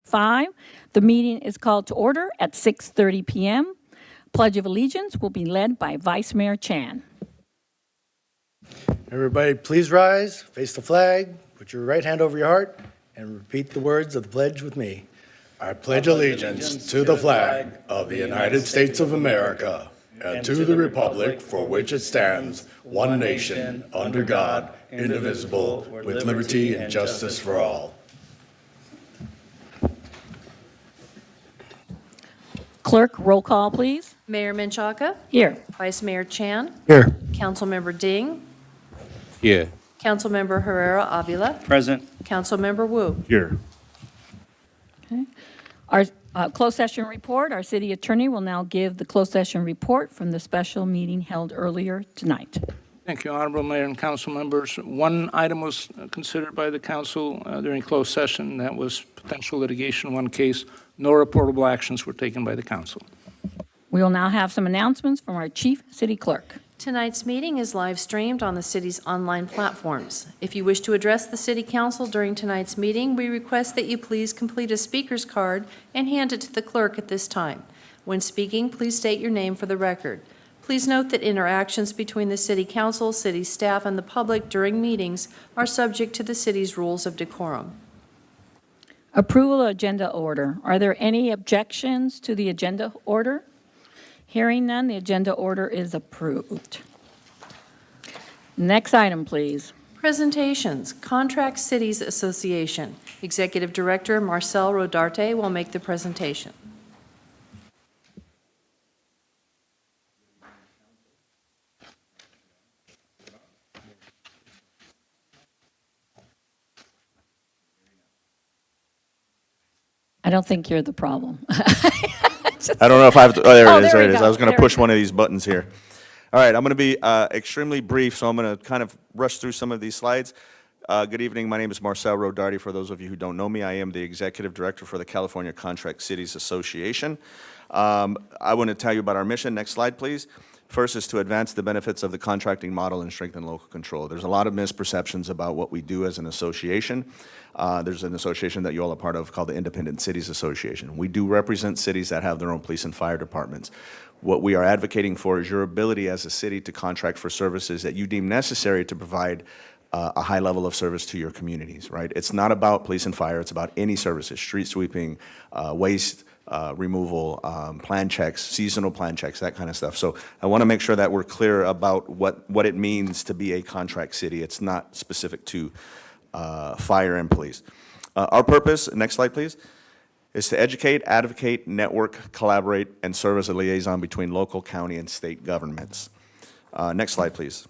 5. The meeting is called to order at 6:30 p.m. Pledge of Allegiance will be led by Vice Mayor Chan. Everybody, please rise, face the flag, put your right hand over your heart, and repeat the words of the pledge with me. I pledge allegiance to the flag of the United States of America and to the republic for which it stands, one nation, under God, indivisible, with liberty and justice for all. Clerk, roll call, please. Mayor Menchaca? Here. Vice Mayor Chan? Here. Councilmember Ding? Here. Councilmember Herrera Avila? Present. Councilmember Wu? Here. Okay. Our closed session report, our city attorney will now give the closed session report from the special meeting held earlier tonight. Thank you, Honorable Mayor and council members. One item was considered by the council during closed session. That was potential litigation, one case. No reportable actions were taken by the council. We will now have some announcements from our chief city clerk. Tonight's meeting is live streamed on the city's online platforms. If you wish to address the city council during tonight's meeting, we request that you please complete a speaker's card and hand it to the clerk at this time. When speaking, please state your name for the record. Please note that interactions between the city council, city staff, and the public during meetings are subject to the city's rules of decorum. Approval of agenda order. Are there any objections to the agenda order? Hearing none, the agenda order is approved. Next item, please. Presentations. Contract Cities Association. Executive Director Marcel Rodarte will make the presentation. I don't think you're the problem. I don't know if I have to, oh, there Oh, it is, there there we it is. go. I was going There to we push go. one of these buttons here. All right, I'm going to be extremely brief, so I'm going to kind of rush through some of these slides. Good evening, my name is Marcel Rodarte. For those of you who don't know me, I am the Executive Director for the California Contract Cities Association. I want to tell you about our mission. Next slide, please. First is to advance the benefits of the contracting model and strengthen local control. There's a lot of misperceptions about what we do as an association. There's an association that you all are part of called the Independent Cities Association. We do represent cities that have their own police and fire departments. What we are advocating for is your ability as a city to contract for services that you deem necessary to provide a high level of service to your communities, right? It's not about police and fire, it's about any services, street sweeping, waste removal, plan checks, seasonal plan checks, that kind of stuff. So I want to make sure that we're clear about what it means to be a contract city. It's not specific to fire and police. Our purpose, next slide please, is to educate, advocate, network, collaborate, and serve as a liaison between local, county, and state governments. Next slide please.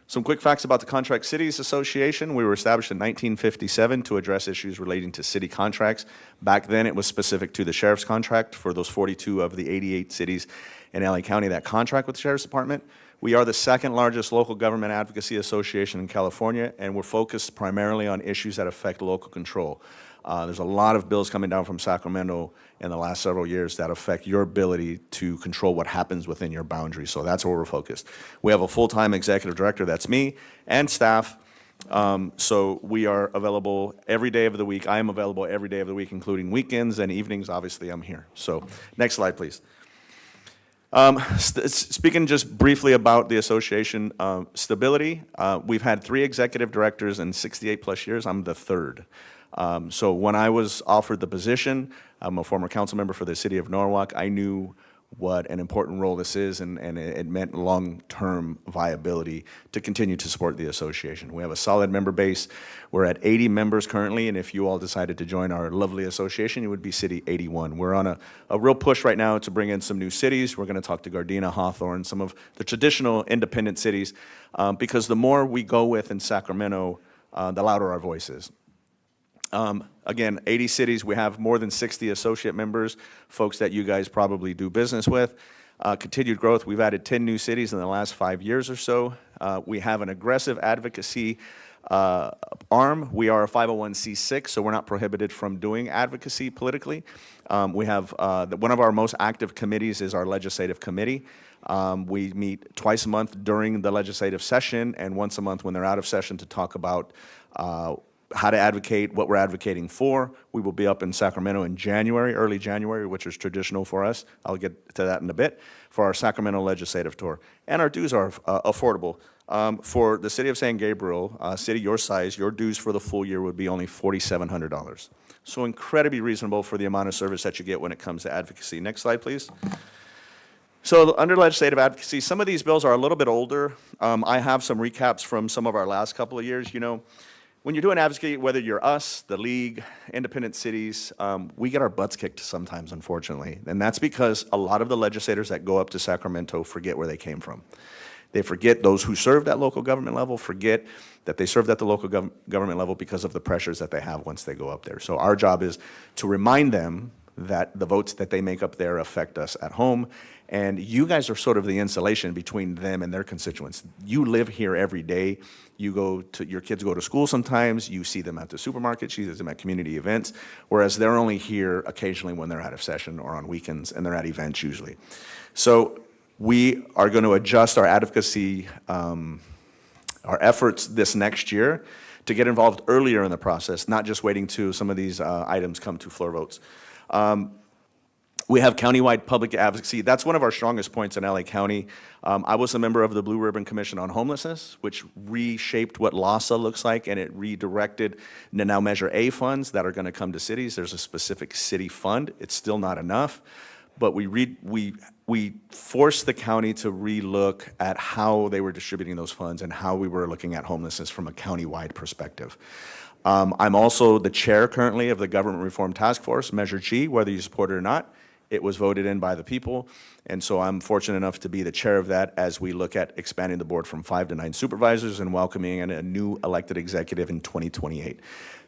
Some quick facts about the Contract Cities Association. We were established in 1957 to address issues relating to city contracts. Back then, it was specific to the sheriff's contract for those 42 of the 88 cities in LA County that contract with the Sheriff's Department. We are the second largest local government advocacy association in California, and we're focused primarily on issues that affect local control. There's a lot of bills coming down from Sacramento in the last several years that affect your ability to control what happens within your boundaries. So that's where we're focused. We have a full-time executive director, that's me, and staff. So we are available every day of the week. I am available every day of the week, including weekends and evenings. Obviously, I'm here. So next slide, please. Speaking just briefly about the association stability, we've had 3 executive directors in 68 plus years. I'm the 3rd. So when I was offered the position, I'm a former council member for the city of Norwalk. I knew what an important role this is, and it meant long-term viability to continue to support the association. We have a solid member base. We're at 80 members currently, and if you all decided to join our lovely association, it would be City 81. We're on a real push right now to bring in some new cities. We're going to talk to Gardena, Hawthorne, some of the traditional independent cities, because the more we go with in Sacramento, the louder our voice is. Again, 80 cities, we have more than 60 associate members, folks that you guys probably do business with. Continued growth, we've added 10 new cities in the last 5 years or so. We have an aggressive advocacy arm. We are a 501c6, so we're not prohibited from doing advocacy politically. We have, one of our most active committees is our legislative committee. We meet twice a month during the legislative session and once a month when they're out of session to talk about how to advocate, what we're advocating for. We will be up in Sacramento in January, early January, which is traditional for us. I'll get to that in a bit, for our Sacramento legislative tour. And our dues are affordable. For the city of San Gabriel, city your size, your dues for the full year would be only $4,700. So incredibly reasonable for the amount of service that you get when it comes to advocacy. Next slide, please. So under legislative advocacy, some of these bills are a little bit older. I have some recaps from some of our last couple of years. You know, when you're doing advocacy, whether you're us, the league, independent cities, we get our butts kicked sometimes, unfortunately. And that's because a lot of the legislators that go up to Sacramento forget where they came from. They forget those who served at local government level, forget that they served at the local government level because of the pressures that they have once they go up there. So our job is to remind them that the votes that they make up there affect us at home. And you guys are sort of the insulation between them and their constituents. You live here every day. Your kids go to school sometimes. You see them at the supermarket. You see them at community events, whereas they're only here occasionally when they're out of session or on weekends, and they're at events usually. So we are going to adjust our advocacy, our efforts this next year to get involved earlier in the process, not just waiting to some of these items come to floor votes. We have countywide public advocacy. That's one of our strongest points in LA County. I was a member of the Blue Ribbon Commission on Homelessness, which reshaped what LAHSA looks like, and it redirected the now Measure A funds that are going to come to cities. There's a specific city fund. It's still not enough, but we forced the county to relook at how they were distributing those funds and how we were looking at homelessness from a countywide perspective. I'm also the chair currently of the Government Reform Task Force, Measure G, whether you support it or not. It was voted in by the people, and so I'm fortunate enough to be the chair of that as we look at expanding the board from 5 to 9 supervisors and welcoming in a new elected executive in 2028.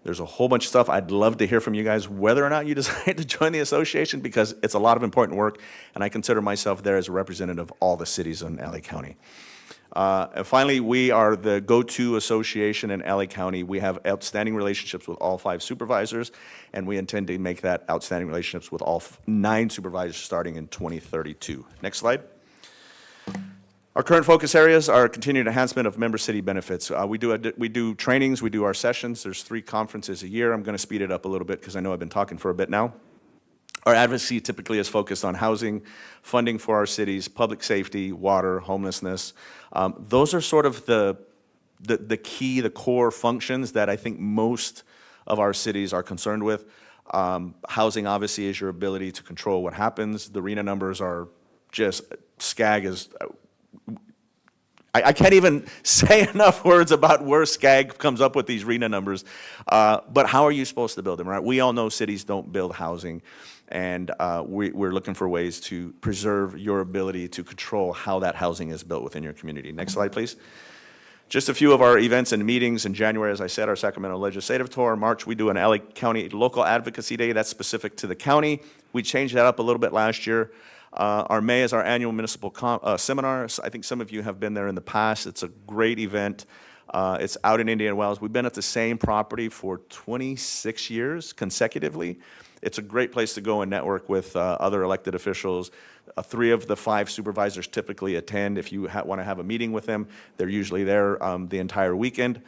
There's a whole bunch of stuff. I'd love to hear from you guys whether or not you decide to join the association, because it's a lot of important work, and I consider myself there as a representative of all the cities in LA County. And finally, we are the go-to association in LA County. We have outstanding relationships with all 5 supervisors, and we intend to make that outstanding relationships with all 9 supervisors starting in 2032. Next slide. Our current focus areas are continued enhancement of member city benefits. We do trainings, we do our sessions. There's 3 conferences a year. I'm going to speed it up a little bit because I know I've been talking for a bit now. Our advocacy typically is focused on housing, funding for our cities, public safety, water, homelessness. Those are sort of the key, the core functions that I think most of our cities are concerned with. Housing, obviously, is your ability to control what happens. The RENA numbers are just, SCAG is, I can't even say enough words about where SCAG comes up with these RENA numbers. But how are you supposed to build them, right? We all know cities don't build housing. And we're looking for ways to preserve your ability to control how that housing is built within your community. Next slide, please. Just a few of our events and meetings. In January, as I said, our Sacramento Legislative Tour. In March, we do an LA County Local Advocacy Day. That's specific to the county. We changed that up a little bit last year. Our May is our annual municipal seminar. I think some of you have been there in the past. It's a great event. It's out in Indian Wells. We've been at the same property for 26 years consecutively. It's a great place to go and network with other elected officials. 3 of the 5 supervisors typically attend. If you want to have a meeting with them, they're usually there the entire weekend.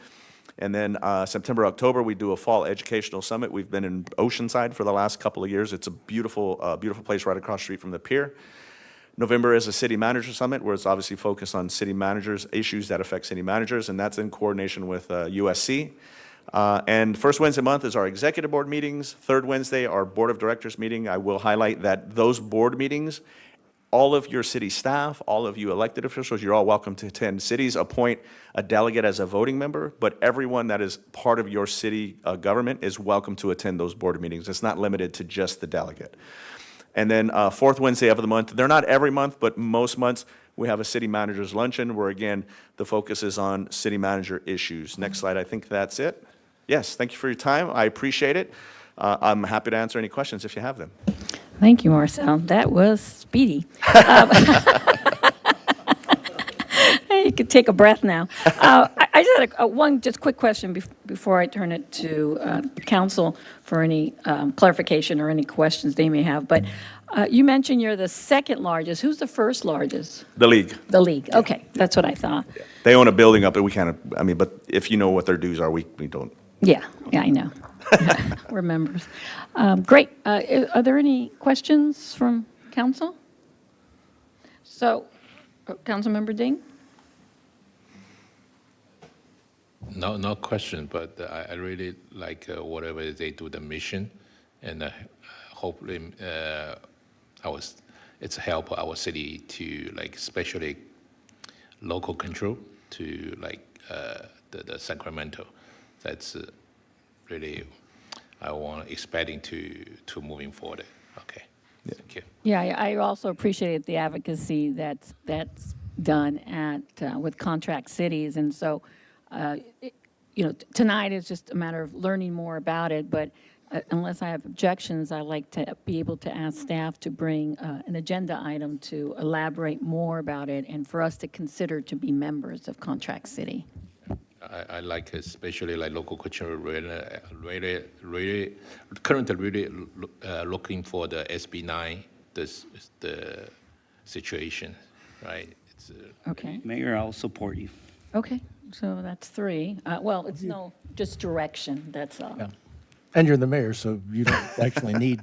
And then September, October, we do a fall educational summit. We've been in Oceanside for the last couple of years. It's a beautiful place right across the street from the pier. November is a city manager summit, where it's obviously focused on city managers, issues that affect city managers, and that's in coordination with USC. And first Wednesday month is our executive board meetings. Third Wednesday, our board of directors meeting. I will highlight that those board meetings, all of your city staff, all of you elected officials, you're all welcome to attend. Cities appoint a delegate as a voting member, but everyone that is part of your city government is welcome to attend those board meetings. It's not limited to just the delegate. And then fourth Wednesday of the month, they're not every month, but most months, we have a city manager's luncheon where, again, the focus is on city manager issues. Next slide, I think that's it. Yes, thank you for your time. I appreciate it. I'm happy to answer any questions if you have them. Thank you, Marcel. That was speedy. You could take a breath now. I just had one quick question before I turn it to council for any clarification or any questions they may have. But you mentioned you're the second largest. Who's the first largest? The league. The league. Okay, that's what I thought. They own a building up, but we kind of, but if you know what their dues are, we don't Yeah, I know. We're members. Great. Are there any questions from council? So, Councilmember Ding? No question, but I really like whatever they do, the mission, and hopefully it's help our city to like, especially local control to like the Sacramento. That's really expecting to moving forward. Okay, thank you. Yeah, I also appreciate the advocacy that's done with contract cities, and so, tonight is just a matter of learning more about it, but unless I have objections, I like to be able to ask staff to bring an agenda item to elaborate more about it and for us to consider to be members of contract city. I like especially like local culture really currently really looking for the SB9 the situation, right? It's Okay, Mayor, I'll support you. okay, so that's 3. Well, it's just direction, that's all. Yeah. And you're the mayor, so you don't actually need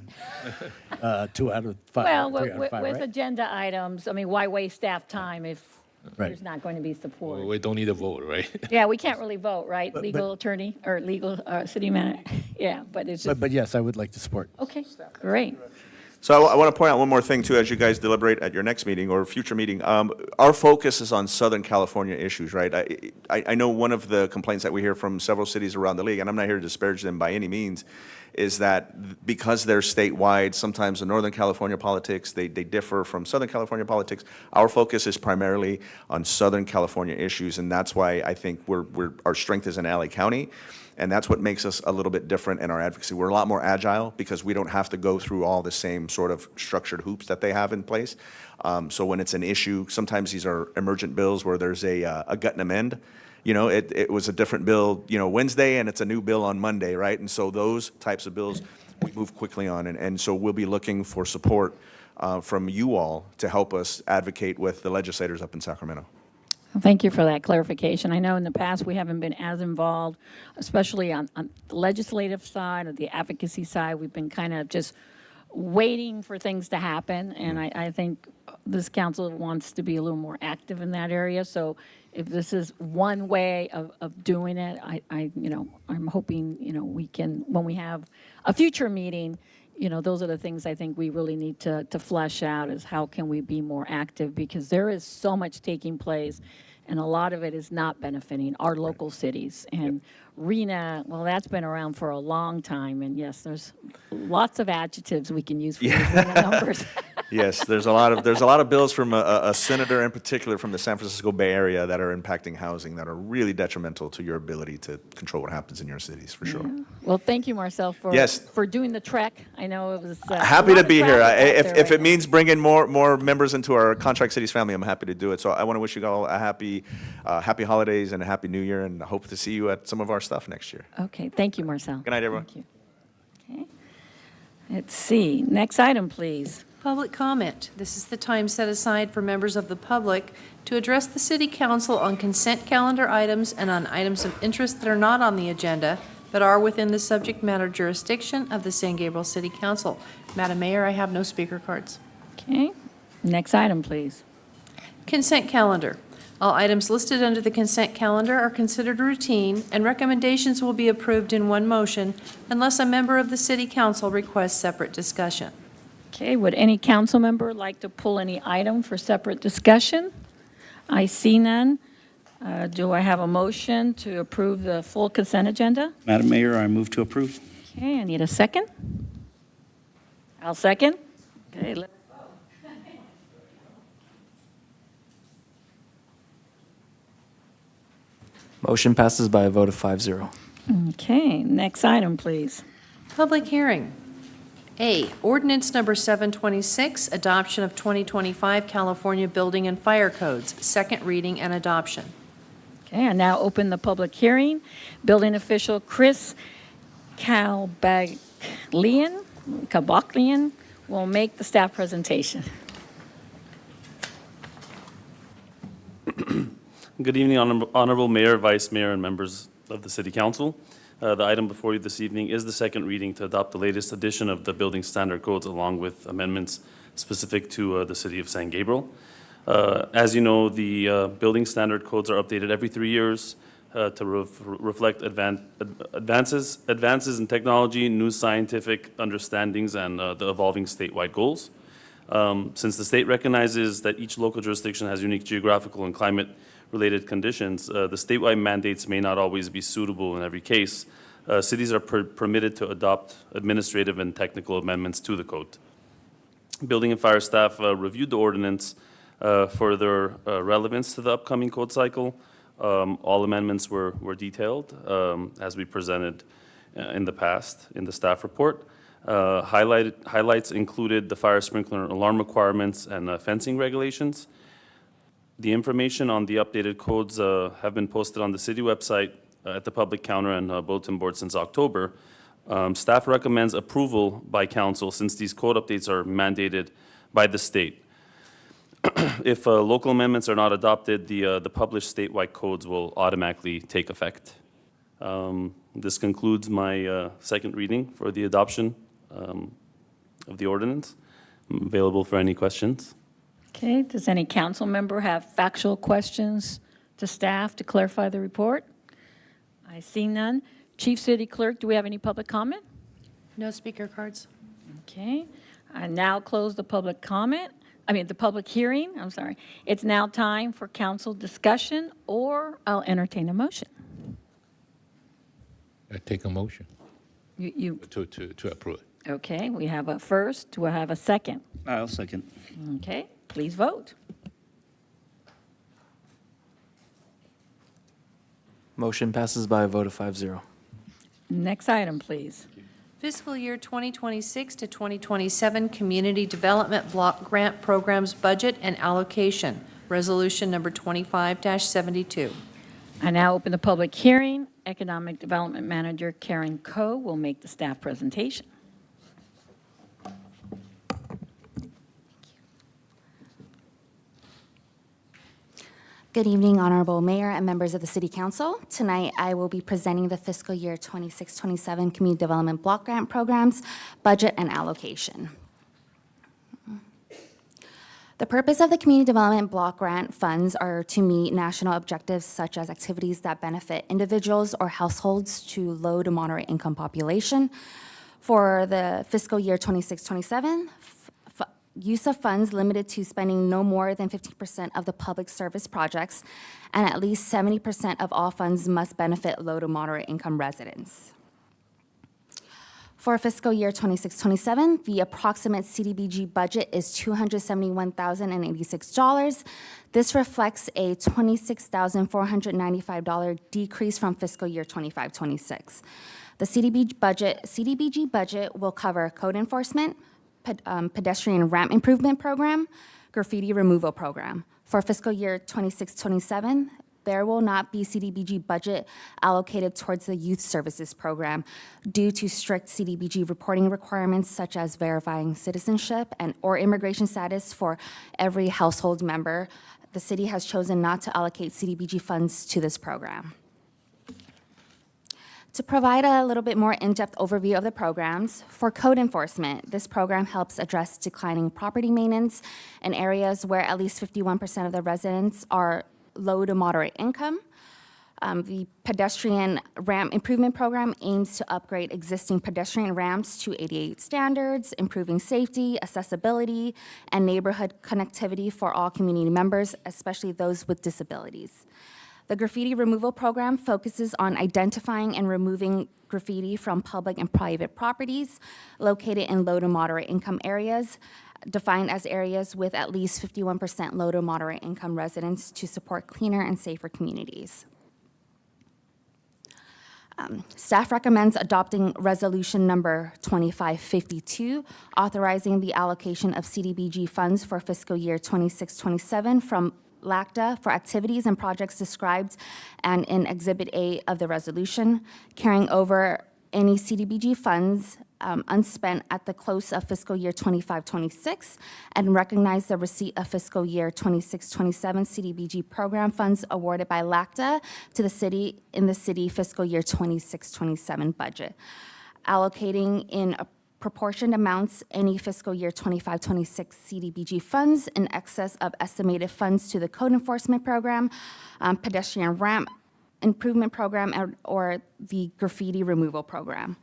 2 out of 5. Well, 3 out of 5, with right? agenda items, I mean, why waste staff time if Right. there's not going to be support? we don't need a vote, right? Yeah, we can't really vote, right? But- Legal attorney or legal city manager? Yeah, but it's just, But yes, I would like to support. okay, great. So I want to point out one more thing, too, as you guys deliberate at your next meeting or future meeting. Our focus is on Southern California issues, right? I know one of the complaints that we hear from several cities around the league, and I'm not here to disparage them by any means, is that because they're statewide, sometimes the Northern California politics, they differ from Southern California politics. Our focus is primarily on Southern California issues, and that's why I think our strength is in LA County. And that's what makes us a little bit different in our advocacy. We're a lot more agile because we don't have to go through all the same sort of structured hoops that they have in place. So when it's an issue, sometimes these are emergent bills where there's a gut and amend. It was a different bill, Wednesday, and it's a new bill on Monday, right? And so those types of bills we move quickly on. And so we'll be looking for support from you all to help us advocate with the legislators up in Sacramento. Thank you for that clarification. I know in the past we haven't been as involved, especially on the legislative side or the advocacy side. We've been kind of just waiting for things to happen, and I think this council wants to be a little more active in that area. So if this is one way of doing it, I'm hoping, we can, when we have a future meeting, those are the things I think we really need to flesh out is how can we be more active, because there is so much taking place and a lot of it is not benefiting our local cities. And RENA, well, that's been around for a long time, and yes, there's lots of adjectives we can use for these RENA numbers. Yes, there's a lot of bills from a senator in particular from the San Francisco Bay Area that are impacting housing that are really detrimental to your ability to control what happens in your cities, for sure. Well, thank you, Marcel, Yes. for doing the trek. I know it was a Happy lot to of be here. traffic out If there if right it now. means bringing more members into our contract cities family, I'm happy to do it. So I want to wish you all a happy holidays and a happy new year, and I hope to see you at some of our stuff next year. Okay, thank you, Marcel. Good night, everyone. Thank you. Okay. Let's see, next item, please. Public comment. This is the time set aside for members of the public to address the city council on consent calendar items and on items of interest that are not on the agenda but are within the subject matter jurisdiction of the San Gabriel City Council. Madam Mayor, I have no speaker cards. Okay, next item, please. Consent calendar. All items listed under the consent calendar are considered routine, and recommendations will be approved in one motion unless a member of the city council requests separate discussion. Okay, would any council member like to pull any item for separate discussion? I see none. Do I have a motion to approve the full consent agenda? Madam Mayor, I move to approve. Okay, I need a second. I'll second. Okay, Motion passes by a vote of 5-0. okay, next item, please. Public hearing. A, ordinance number 726, adoption of 2025 California Building and Fire Codes, second reading and adoption. Okay, I now open the public hearing. Building official Chris Kabaklian will make the staff presentation. Good evening, Honorable Mayor, Vice Mayor, and members of the City Council. The item before you this evening is the second reading to adopt the latest edition of the building standard codes along with amendments specific to the city of San Gabriel. As you know, the building standard codes are updated every 3 years to reflect advances in technology, new scientific understandings, and the evolving statewide goals. Since the state recognizes that each local jurisdiction has unique geographical and climate-related conditions, the statewide mandates may not always be suitable in every case. Cities are permitted to adopt administrative and technical amendments to the code. Building and fire staff reviewed the ordinance for their relevance to the upcoming code cycle. All amendments were detailed as we presented in the past in the staff report. Highlights included the fire sprinkler alarm requirements and fencing regulations. The information on the updated codes have been posted on the city website, at the public counter and bulletin board since October. Staff recommends approval by council since these code updates are mandated by the state. If local amendments are not adopted, the published statewide codes will automatically take effect. This concludes my second reading for the adoption of the ordinance. I'm available for any questions. Okay, does any council member have factual questions to staff to clarify the report? I see none. Chief City Clerk, do we have any public comment? No speaker cards. Okay, I now close the public the public hearing, I'm sorry. It's now time for council discussion, or I'll entertain a motion. I take a motion You, to approve. okay, we have a first, do I have a second? I'll second. Okay, please vote. Motion passes by a vote of 5-0. Next item, please. Fiscal year 2026 to 2027 Community Development Block Grant Programs Budget and Allocation, Resolution Number 25-72. I now open the public hearing. Economic Development Manager Karen Coe will make the staff presentation. Good evening, Honorable Mayor and members of the City Council. Tonight, I will be presenting the fiscal year 26-27 Community Development Block Grant Programs, Budget and Allocation. The purpose of the Community Development Block Grant funds are to meet national objectives such as activities that benefit individuals or households to low to moderate income population. For the fiscal year 26-27, use of funds limited to spending no more than 50% of the public service projects, and at least 70% of all funds must benefit low to moderate income residents. For fiscal year 26-27, the approximate CDBG budget is $271,086. This reflects a $26,495 decrease from fiscal year 25-26. The CDBG budget will cover code enforcement, pedestrian ramp improvement program, graffiti removal program. For fiscal year 26-27, there will not be CDBG budget allocated towards the youth services program due to strict CDBG reporting requirements such as verifying citizenship or immigration status for every household member. The city has chosen not to allocate CDBG funds to this program. To provide a little bit more in-depth overview of the programs, for code enforcement, this program helps address declining property maintenance in areas where at least 51% of the residents are low to moderate income. The pedestrian ramp improvement program aims to upgrade existing pedestrian ramps to ADA standards, improving safety, accessibility, and neighborhood connectivity for all community members, especially those with disabilities. The graffiti removal program focuses on identifying and removing graffiti from public and private properties located in low to moderate income areas, defined as areas with at least 51% low to moderate income residents to support cleaner and safer communities. Staff recommends adopting Resolution Number 2552, authorizing the allocation of CDBG funds for fiscal year 26-27 from LACTA for activities and projects described and in Exhibit A of the resolution, carrying over any CDBG funds unspent at the close of fiscal year 25-26 and recognize the receipt of fiscal year 26-27 CDBG program funds awarded by LACTA to the city in the city fiscal year 26-27 budget, allocating in proportioned amounts any fiscal year 25-26 CDBG funds in excess of estimated funds to the code enforcement program, pedestrian ramp improvement program, or the graffiti removal program.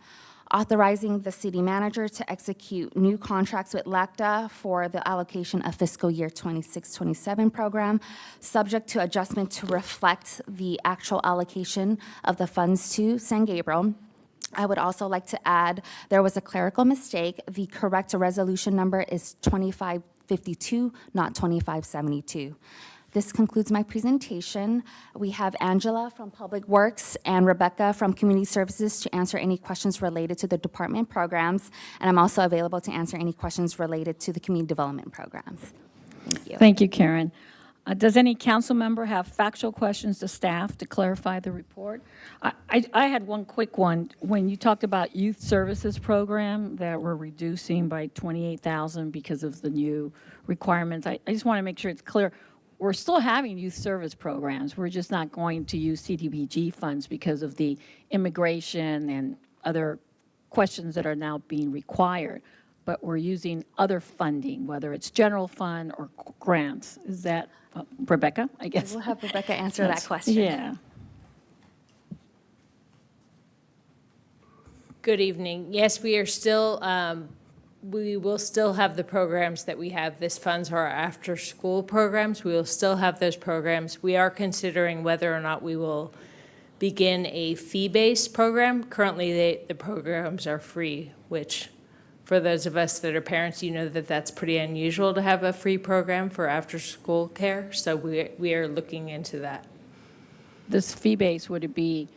Authorizing the city manager to execute new contracts with LACTA for the allocation of fiscal year 26-27 program, subject to adjustment to reflect the actual allocation of the funds to San Gabriel. I would also like to add, there was a clerical mistake. The correct resolution number is 2552, not 2572. This concludes my presentation. We have Angela from Public Works and Rebecca from Community Services to answer any questions related to the department programs, and I'm also available to answer any questions related to the community development programs. Thank you. Thank you, Karen. Does any council member have factual questions to staff to clarify the report? I had one quick one. When you talked about youth services program that we're reducing by 28,000 because of the new requirements, I just want to make sure it's clear. We're still having youth service programs. We're just not going to use CDBG funds because of the immigration and other questions that are now being required. But we're using other funding, whether it's general fund or grants. Is that, Rebecca, I guess? We'll have Rebecca answer that question. Yeah. Good evening. Yes, we are still, we will still have the programs that we have. This funds are our after-school programs. We will still have those programs. We are considering whether or not we will begin a fee-based program. Currently, the programs are free, which for those of us that are parents, you know that that's pretty unusual to have a free program for after-school care. So we are looking into that. This fee base, would it be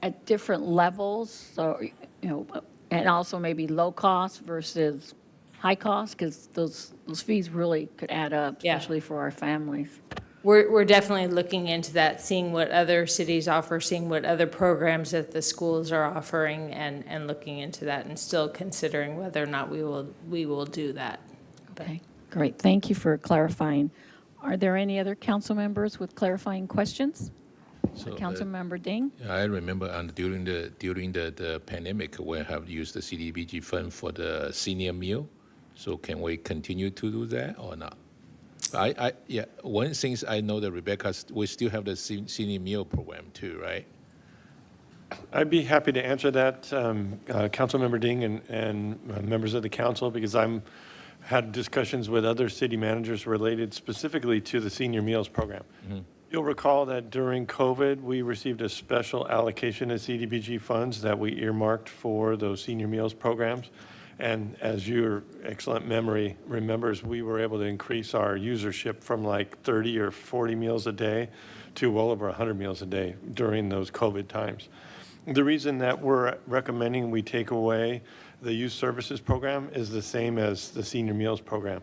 at different levels? So, you know, and also maybe low cost versus high cost? Because those fees really could add up, Yeah. especially for our families. We're definitely looking into that, seeing what other cities offer, seeing what other programs that the schools are offering, and looking into that, and still considering whether or not we will do that. But Okay, great. Thank you for clarifying. Are there any other council members with clarifying questions? So, Councilmember Ding? I remember during the pandemic, we have used the CDBG fund for the senior meal. So can we continue to do that or not? Yeah, one thing I know that Rebecca, we still have the senior meal program too, right? I'd be happy to answer that, Councilmember Ding and members of the council, because I'm had discussions with other city managers related specifically to the senior meals program. Mm-hmm. You'll recall that during COVID, we received a special allocation of CDBG funds that we earmarked for those senior meals programs. And as your excellent memory remembers, we were able to increase our usership from like 30 or 40 meals a day to well over 100 meals a day during those COVID times. The reason that we're recommending we take away the youth services program is the same as the senior meals program.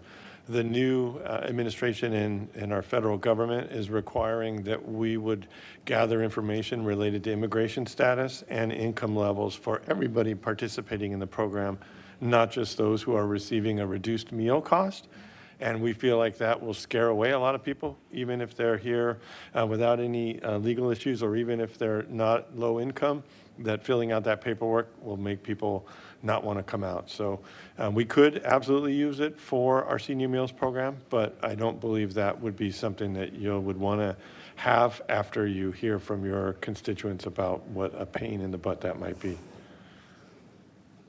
The new administration in our federal government is requiring that we would gather information related to immigration status and income levels for everybody participating in the program, not just those who are receiving a reduced meal cost. And we feel like that will scare away a lot of people, even if they're here without any legal issues, or even if they're not low income, that filling out that paperwork will make people not want to come out. So we could absolutely use it for our senior meals program, but I don't believe that would be something that you would want to have after you hear from your constituents about what a pain in the butt that might be.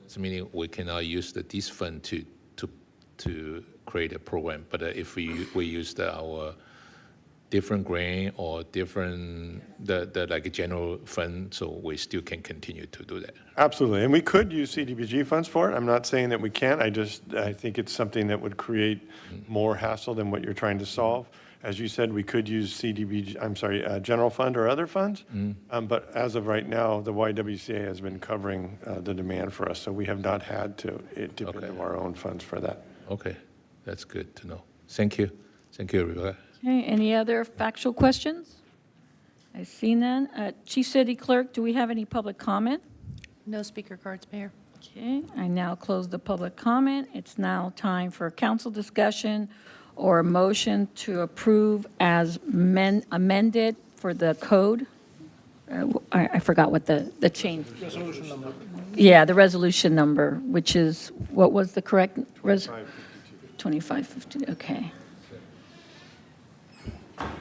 So meaning we cannot use this fund to create a program, but if we use our different grant or different the like general fund, so we still can continue to do that. Absolutely, and we could use CDBG funds for it. I'm not saying that we can't. I think it's something that would create more hassle than what you're trying to solve. As you said, we could use general fund or other funds, but as of right now, the YWCA has been covering the demand for us, so we have not had to dip into our own funds for that. Okay, that's good to know. Thank you, Rebecca. Okay, any other factual questions? I see none. Chief City Clerk, do we have any public comment? No speaker cards, Mayor. Okay, I now close the public comment. It's now time for council discussion or a motion to approve as amended for the code. I forgot what the change. Resolution number. Yeah, the resolution number, which is, what was the correct? 2552, okay.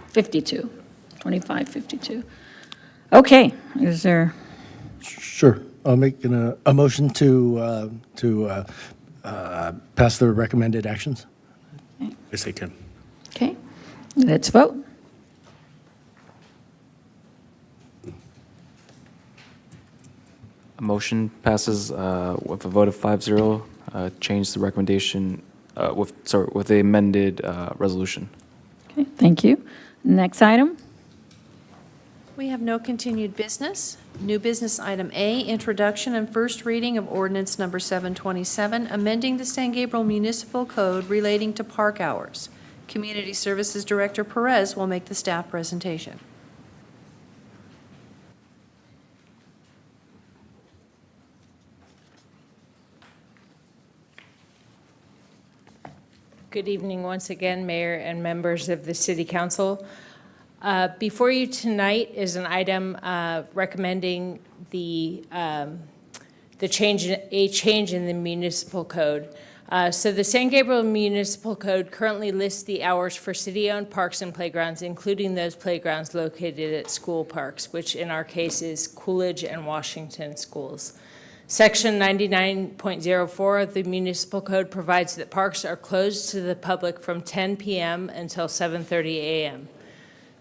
52, 2552. Okay, is there, Sure. I'll make a motion to pass the recommended actions. Yes, I can. okay, let's vote. A motion passes with a vote of 5-0. Change the recommendation with the amended resolution. Okay, thank you. Next item? We have no continued business. New business item A, introduction and first reading of ordinance number 727, amending the San Gabriel Municipal Code relating to park hours. Community Services Director Perez will make the staff presentation. Good evening once again, Mayor and members of the City Council. Before you tonight is an item recommending a change in the municipal code. So the San Gabriel Municipal Code currently lists the hours for city-owned parks and playgrounds, including those playgrounds located at school parks, which in our case is Coolidge and Washington schools. Section 99.04 of the Municipal Code provides that parks are closed to the public from 10 p.m. until 7:30 a.m.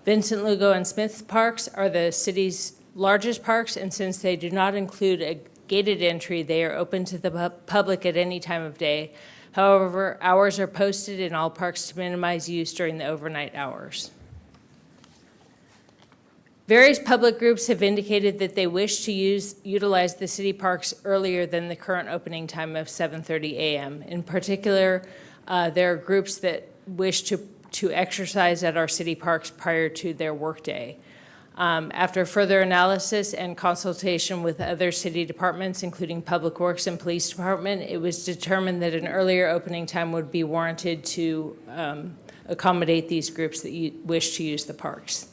Vincent Lugo and Smith parks are the city's largest parks, and since they do not include a gated entry, they are open to the public at any time of day. However, hours are posted in all parks to minimize use during the overnight hours. Various public groups have indicated that they wish to utilize the city parks earlier than the current opening time of 7:30 a.m. In particular, there are groups that wish to exercise at our city parks prior to their workday. After further analysis and consultation with other city departments, including Public Works and Police Department, it was determined that an earlier opening time would be warranted to accommodate these groups that wish to use the parks.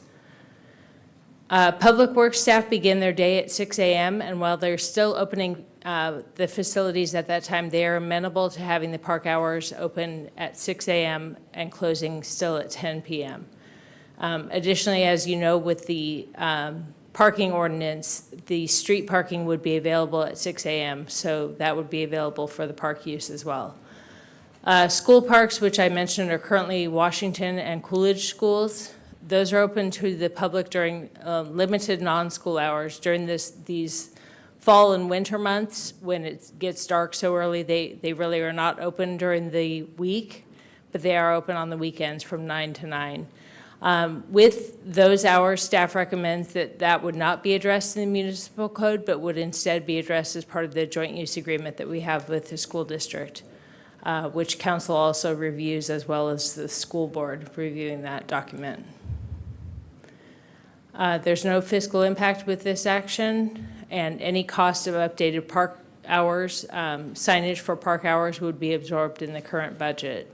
Public Works staff begin their day at 6 a.m., and while they're still opening the facilities at that time, they are amenable to having the park hours open at 6 a.m. and closing still at 10 p.m. Additionally, as you know, with the parking ordinance, the street parking would be available at 6 a.m., so that would be available for the park use as well. School parks, which I mentioned, are currently Washington and Coolidge schools. Those are open to the public during limited non-school hours. During these fall and winter months, when it gets dark so early, they really are not open during the week, but they are open on the weekends from 9 to 9. With those hours, staff recommends that would not be addressed in the municipal code, but would instead be addressed as part of the joint use agreement that we have with the school district, which council also reviews, as well as the school board reviewing that document. There's no fiscal impact with this action, and any cost of updated park hours, signage for park hours would be absorbed in the current budget.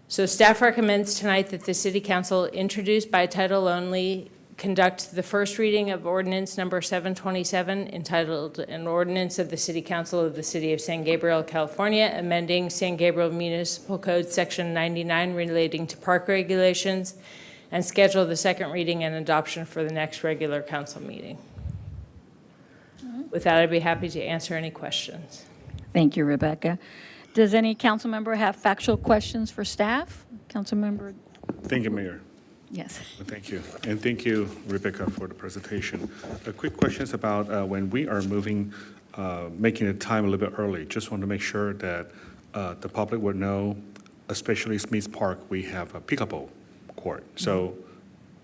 So staff recommends tonight that the City Council introduce by title only, conduct the first reading of ordinance number 727, entitled An Ordinance of the City Council of the City of San Gabriel, California, amending San Gabriel Municipal Code Section 99 relating to park regulations, and schedule the second reading and adoption for the next regular council meeting. With that, I'd be happy to answer any questions. Thank you, Rebecca. Does any council member have factual questions for staff? Council member? Thank you, Mayor. Yes. Thank you. And thank you, Rebecca, for the presentation. A quick question is about when we are moving, making the time a little bit early. Just want to make sure that the public would know, especially Smith Park, we have a pickleball court. So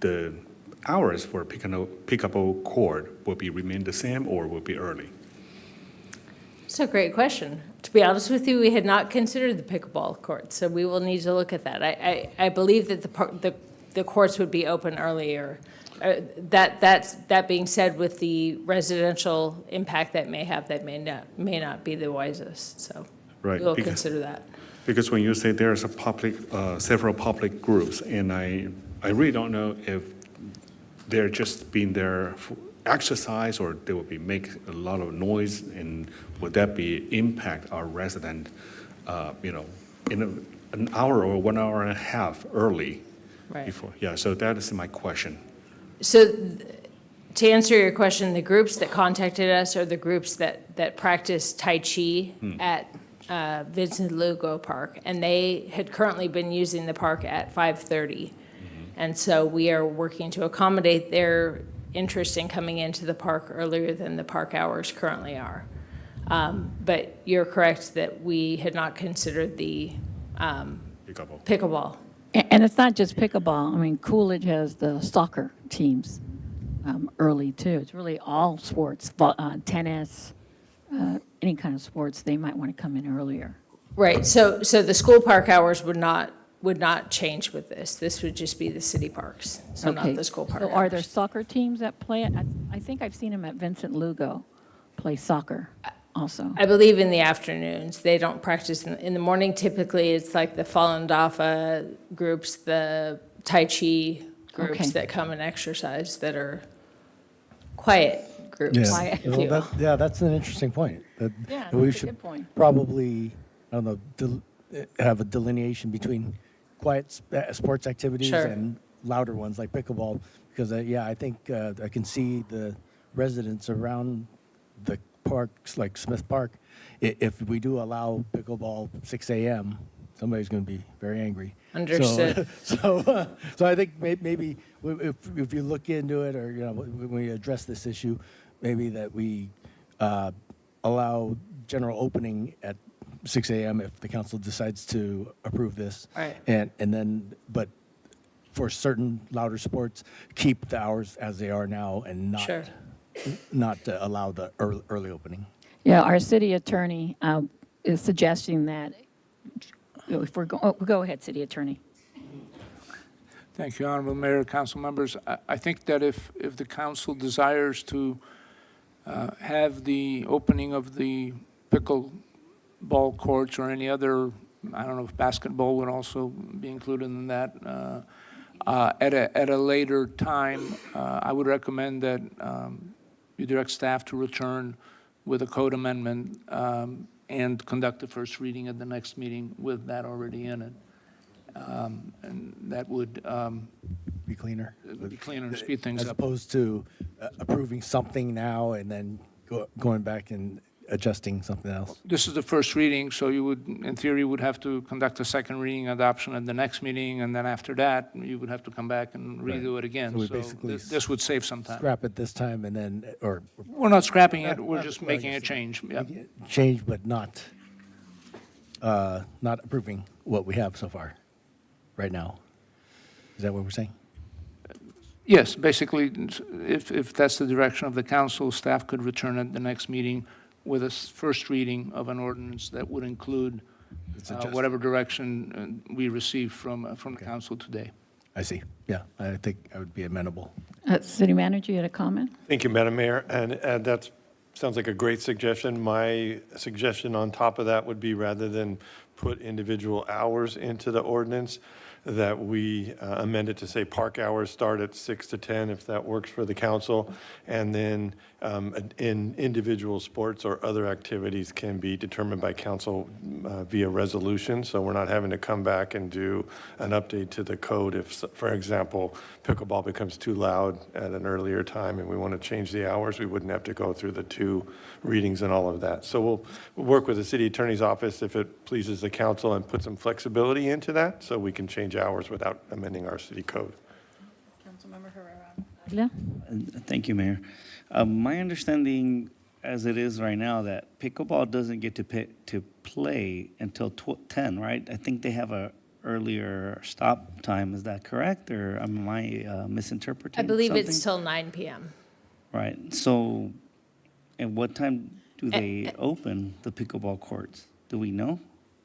the hours for pickleball court will remain the same or will be early? It's a great question. To be honest with you, we had not considered the pickleball court, so we will need to look at that. I believe that the the courts would be open earlier. That being said, with the residential impact that may have, that may not be the wisest, so Right, we'll because- consider that. Because when you say there's a public, several public groups, and I really don't know if they're just being there for exercise, or they will be make a lot of noise, and would that be impact our resident, in an hour or 1 hour and a half early? Right. Before, yeah, so that is my question. So to answer your question, the groups that contacted us are the groups that practice Tai Chi at Vincent Lugo Park, and they had currently been using the park at 5:30. And so we are working to accommodate their interest in coming into the park earlier than the park hours currently are. But you're correct that we had not considered the pickleball. And it's not just pickleball. I mean, Coolidge has the soccer teams early, too. It's really all sports, tennis, any kind of sports, they might want to come in earlier. Right, so the school park hours would not change with this. This would just be the city parks, so not Okay. the school park So are there hours. soccer teams that play it? I think I've seen them at Vincent Lugo play soccer also. I believe in the afternoons. They don't practice in the morning. Typically, it's like the Falun Dafa groups, the Tai Chi groups Okay. that come and exercise that are quiet groups, Quiet. if you will. That's an interesting point. Yeah, We that's a should good point. probably, I don't know, have a delineation between quiet sports activities Sure. and louder ones like pickleball, because, I think I can see the residents around the parks, like Smith Park, if we do allow pickleball 6 a.m., somebody's going to be very angry. Understood. So I think maybe if you look into it, or when we address this issue, maybe that we allow general opening at 6 a.m. if the council decides to approve this. Right. And then, but for certain louder sports, keep the hours as they are now and Sure. not allow the early opening. Yeah, our city attorney is suggesting that, if we're go ahead, city attorney. Thank you, Honorable Mayor, council members. I think that if the council desires to have the opening of the pickleball courts or any other, I don't know if basketball would also be included in that, at a later time, I would recommend that you direct staff to return with a code amendment and conduct the first reading at the next meeting with that already in it. And that would Be cleaner. be cleaner and speed things As up. opposed to approving something now and then going back and adjusting something else. This is the first reading, so you would, in theory, would have to conduct a second reading adoption at the next meeting, and then after that, you would have to come back and redo it again. So we So basically this would save some time. Scrap it this time and then, or We're not scrapping it, we're Not- just well, I making a guess- change. Yeah. change, but not approving what we have so far, right now. Is that what we're saying? Yes, basically, if that's the direction of the council, staff could return at the next meeting with a first reading of an ordinance that would include whatever direction we receive from the council today. I see. Yeah, I think I would be amenable. City manager, you had a comment? Thank you, Madam Mayor, and that sounds like a great suggestion. My suggestion on top of that would be, rather than put individual hours into the ordinance, that we amend it to say park hours start at 6 to 10, if that works for the council, and then in individual sports or other activities can be determined by council via resolution, so we're not having to come back and do an update to the code if, for example, pickleball becomes too loud at an earlier time and we want to change the hours, we wouldn't have to go through the 2 readings and all of that. So we'll work with the city attorney's office if it pleases the council and put some flexibility into that, so we can change hours without amending our city code. Yeah. Thank you, Mayor. My understanding, as it is right now, that pickleball doesn't get to play until 10, right? I think they have a earlier stop time. Is that correct, or am I misinterpreting I believe something? it's till 9 p.m. Right. So, at what time do they open the pickleball courts? Do we know?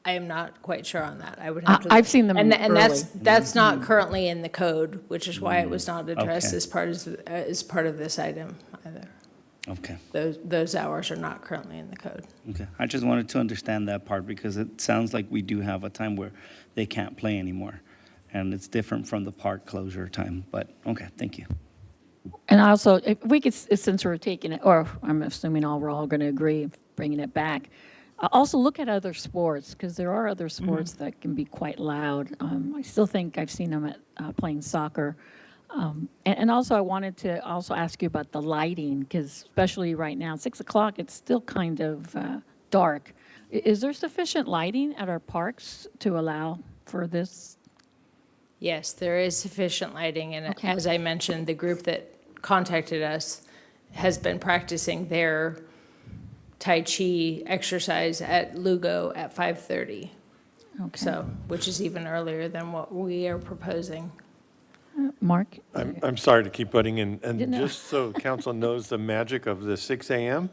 I am not quite sure on that. I would have to. I've seen them And early. that's not currently in the code, which is why it was not addressed Okay. as part of this item either. Okay, Those hours are not currently in the code. okay. I just wanted to understand that part because it sounds like we do have a time where they can't play anymore. And it's different from the park closure time, but, okay, thank you. And also, if we could, since we're taking it, or I'm assuming we're all going to agree of bringing it back, also look at other sports, because there are other sports that can be quite loud. I still think I've seen them at playing soccer. And also, I wanted to also ask you about the lighting, because especially right now, 6 o'clock, it's still kind of dark. Is there sufficient lighting at our parks to allow for this? Yes, there is sufficient lighting, and Okay. as I mentioned, the group that contacted us has been practicing their Tai Chi exercise at Lugo at 5:30. Okay. So, which is even earlier than what we are proposing. Mark? I'm sorry to keep butting in, and No. just so council knows, the magic of the 6 a.m.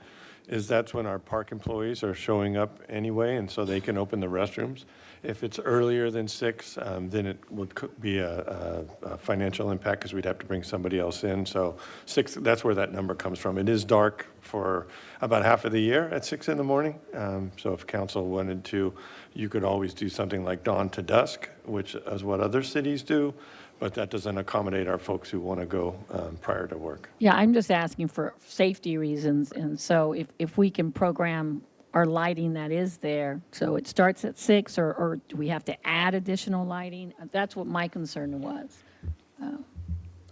is that's when our park employees are showing up anyway, and so they can open the restrooms. If it's earlier than 6, then it would be a financial impact because we'd have to bring somebody else in. So 6, that's where that number comes from. It is dark for about half of the year at 6 in the morning. So if council wanted to, you could always do something like dawn to dusk, which is what other cities do, but that doesn't accommodate our folks who want to go prior to work. Yeah, I'm just asking for safety reasons, and so if we can program our lighting that is there, so it starts at 6, or do we have to add additional lighting? That's what my concern was.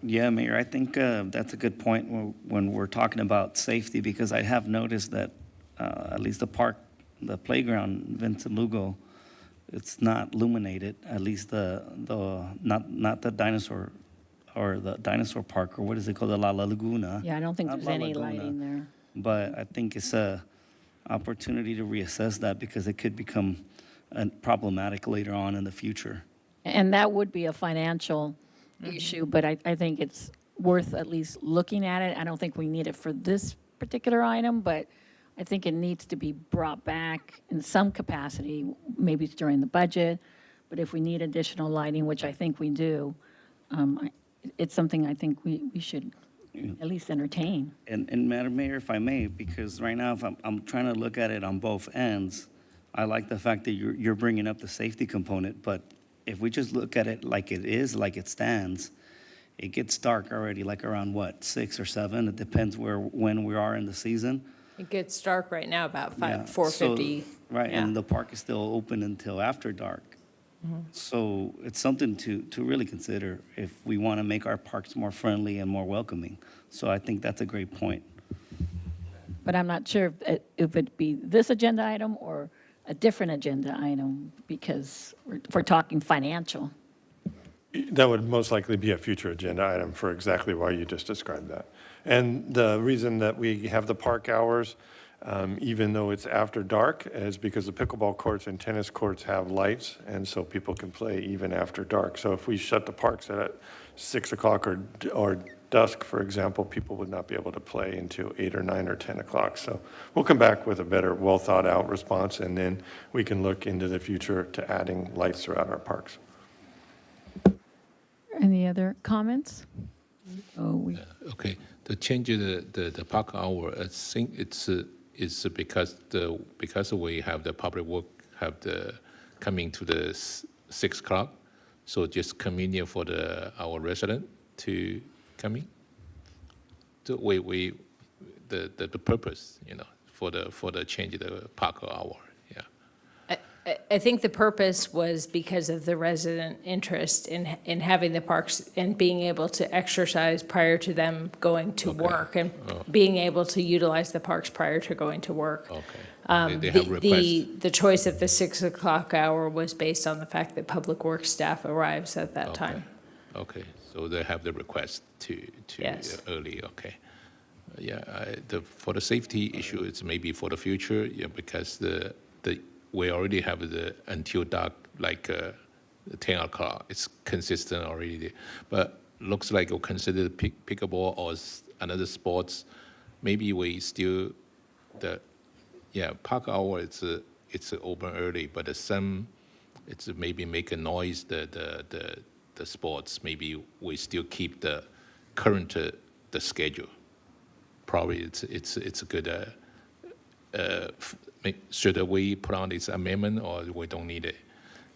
Yeah, Mayor, I think that's a good point when we're talking about safety, because I have noticed that at least the park, the playground, Vincent Lugo, it's not illuminated, at least not the dinosaur, or the dinosaur park, or what is it called, the La Laguna. Yeah, I don't think Not there's La any Laguna. lighting there. But I think it's a opportunity to reassess that because it could become problematic later on in the future. And that would be a financial issue, but I think it's worth at least looking at it. I don't think we need it for this particular item, but I think it needs to be brought back in some capacity. Maybe it's during the budget, but if we need additional lighting, which I think we do, it's something I think we should at least entertain. And Madam Mayor, if I may, because right now, if I'm trying to look at it on both ends, I like the fact that you're bringing up the safety component, but if we just look at it like it is, like it stands, it gets dark already, like around what, 6 or 7? It depends when we are in the season. It gets dark right now about Yeah, 4:50. so- Right, Yeah. and the park is still open until after dark. So it's something to really consider if we want to make our parks more friendly and more welcoming. So I think that's a great point. But I'm not sure if it'd be this agenda item or a different agenda item, because we're talking financial. That would most likely be a future agenda item for exactly why you just described that. And the reason that we have the park hours, even though it's after dark, is because the pickleball courts and tennis courts have lights, and so people can play even after dark. So if we shut the parks at 6 o'clock or dusk, for example, people would not be able to play until 8 or 9 or 10 o'clock. So we'll come back with a better, well-thought-out response, and then we can look into the future to adding lights throughout our parks. Any other comments? Oh, Okay, the change of the park hour, I think it's because we have the public work coming to the 6 o'clock, so just convenient for our resident to come in. So the purpose, for the change of the park hour, yeah. I think the purpose was because of the resident interest in having the parks and being able to exercise prior to them going to work, and being able to utilize the parks prior to going to work. Okay. They have requests. The choice of the 6 o'clock hour was based on the fact that Public Works staff arrives at that time. Okay, so they have the request to Yes. early, okay. For the safety issue, it's maybe for the future, because we already have the until dark, like 10 o'clock. It's consistent already. But looks like we'll consider pickleball or another sports. Maybe we still, park hour, it's open early, but some, it's maybe make a noise, the sports, maybe we still keep the current, the schedule. Probably it's a good, should we put on this amendment or we don't need it?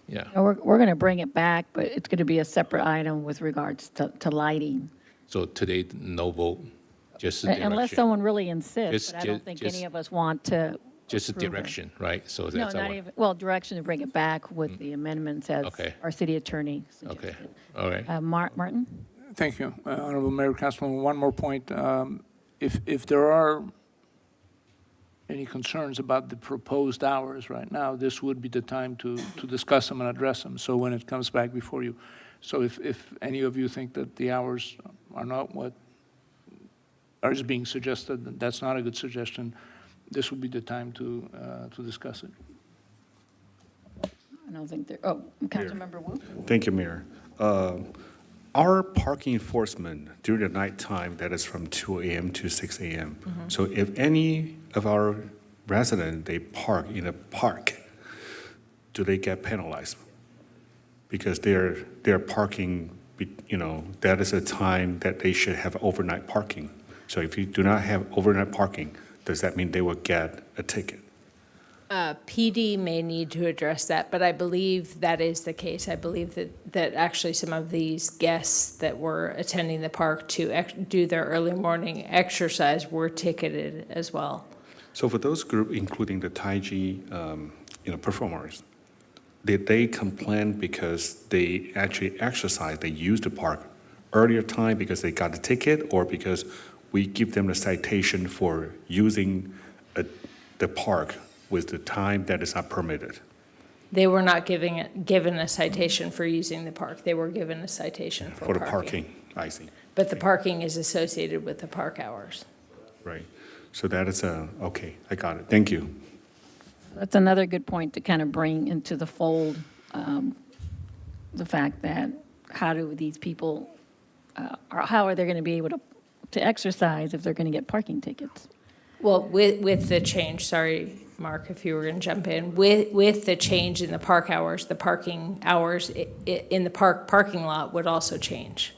Yeah. No, we're going to bring it back, but it's going to be a separate item with regards to lighting. So today, no vote, just a Unless direction. someone really insists, but I don't Just- think just- any of us want to. Just a approve it. direction, right? So No, that's not our, even, well, direction to bring it back with the amendments as Okay. our city attorney okay, suggested. all right. Martin? Thank you, Honorable Mayor, Councilman. One more point. If there are any concerns about the proposed hours right now, this would be the time to discuss them and address them, so when it comes back before you. So if any of you think that the hours are not what is being suggested, then that's not a good suggestion. This would be the time to discuss it. I don't think there, oh, Councilmember Wu? Thank you, Mayor. Our parking enforcement during the nighttime, that is from 2 a.m. to 6 a.m. So if any of our residents, they park in a park, do they get penalized? Because they're parking, that is a time that they should have overnight parking. So if you do not have overnight parking, does that mean they will get a ticket? PD may need to address that, but I believe that is the case. I believe that actually some of these guests that were attending the park to do their early morning exercise were ticketed as well. So for those group, including the Tai Chi, performers, did they complain because they actually exercise, they use the park earlier time because they got a ticket, or because we give them a citation for using the park with the time that is not permitted? They were not given a citation for using the park. They were given a citation for For the parking. parking, I see, But the parking is associated with the park hours. right. So that is okay, I got it, thank you. That's another good point to kind of bring into the fold, the fact that how do these people, or how are they going to be able to exercise if they're going to get parking tickets? Well, with the change, sorry, Mark, if you were going to jump in, with the change in the park hours, the parking hours in the parking lot would also change.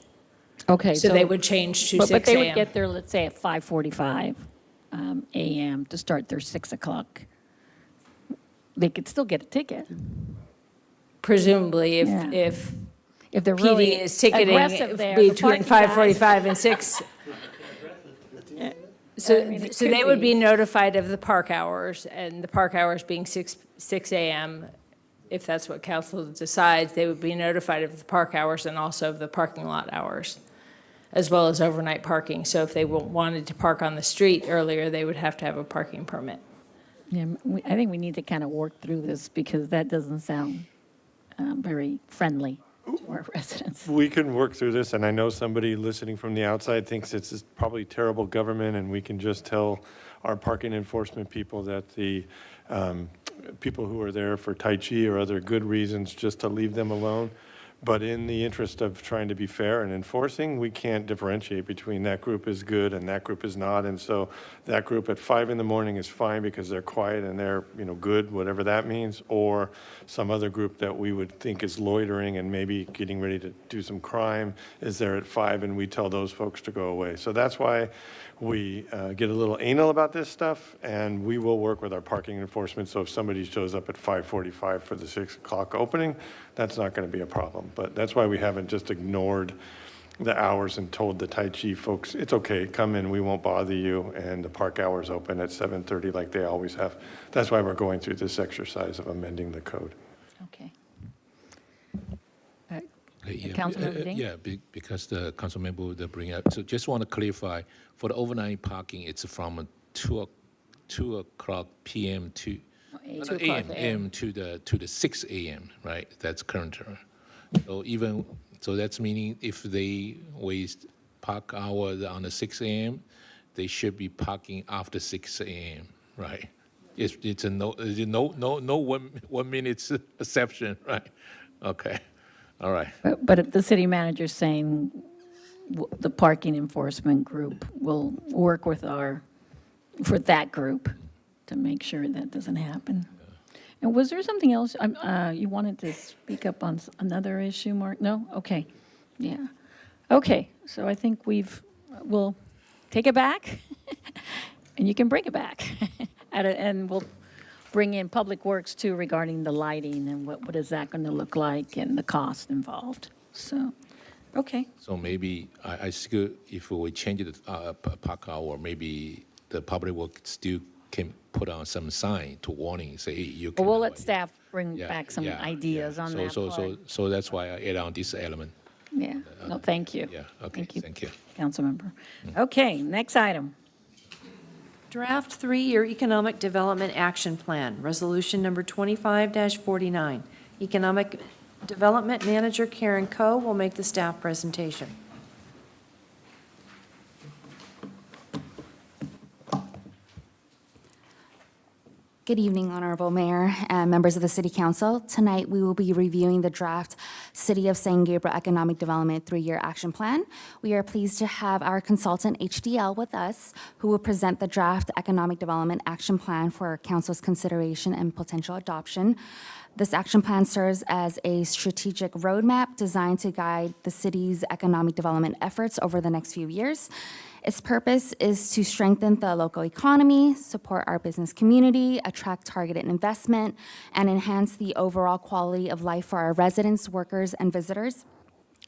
Okay. So they would change to 6 But they would a.m. get there, let's say, at 5:45 a.m. to start their 6 o'clock. They could still get a ticket. Presumably, Yeah. if If they're really PD is ticketing aggressive there, the between parking guys- 5:45 and 6. So it so could they would be. be notified of the park hours, and the park hours being 6 a.m. If that's what council decides, they would be notified of the park hours and also of the parking lot hours, as well as overnight parking. So if they wanted to park on the street earlier, they would have to have a parking permit. Yeah, I think we need to kind of work through this because that doesn't sound very friendly to our residents. We can work through this, and I know somebody listening from the outside thinks it's just probably terrible government, and we can just tell our parking enforcement people that the people who are there for Tai Chi or other good reasons, just to leave them alone. But in the interest of trying to be fair and enforcing, we can't differentiate between that group is good and that group is not. And so that group at 5 in the morning is fine because they're quiet and they're, good, whatever that means, or some other group that we would think is loitering and maybe getting ready to do some crime is there at 5, and we tell those folks to go away. So that's why we get a little anal about this stuff, and we will work with our parking enforcement. So if somebody shows up at 5:45 for the 6 o'clock opening, that's not going to be a problem. But that's why we haven't just ignored the hours and told the Tai Chi folks, it's okay, come in, we won't bother you, and the park hours open at 7:30 like they always have. That's why we're going through this exercise of amending the code. Okay. Yeah, Councilmember Ding? Yeah, because the council member would bring up, so just want to clarify, for the overnight parking, it's from 2 o'clock p.m. to, 2 o'clock a.m. to the 6 a.m., right? That's current. So that's meaning if they waste park hours on the 6 a.m., they should be parking after 6 a.m., right? It's a no 1 minute exception, right? Okay. All right. But the city manager's saying the parking enforcement group will work with for that group to make sure that doesn't happen. And was there something else you wanted to speak up on another issue, Mark? No? Okay. Yeah. Okay, so I think we'll take it back, and you can bring it back. And we'll bring in Public Works, too, regarding the lighting and what is that going to look like and the cost involved. So, okay. So maybe I still, if we change the park hour, maybe the public will still can put on some sign to warning, say, hey, you can. Well, we'll let staff bring Yeah, back some yeah, ideas yeah. on So- that so- part. So that's why I add on this element. Yeah, no, thank you. Yeah, okay, thank you. Councilmember. Okay, next item. Draft three-year Economic Development Action Plan, Resolution Number 25-49. Economic Development Manager Karen Coe will make the staff presentation. Good evening, Honorable Mayor and members of the City Council. Tonight, we will be reviewing the draft City of San Gabriel Economic Development Three-Year Action Plan. We are pleased to have our consultant, HDL, with us, who will present the draft Economic Development Action Plan for Council's consideration and potential adoption. This action plan serves as a strategic roadmap designed to guide the city's economic development efforts over the next few years. Its purpose is to strengthen the local economy, support our business community, attract targeted investment, and enhance the overall quality of life for our residents, workers, and visitors.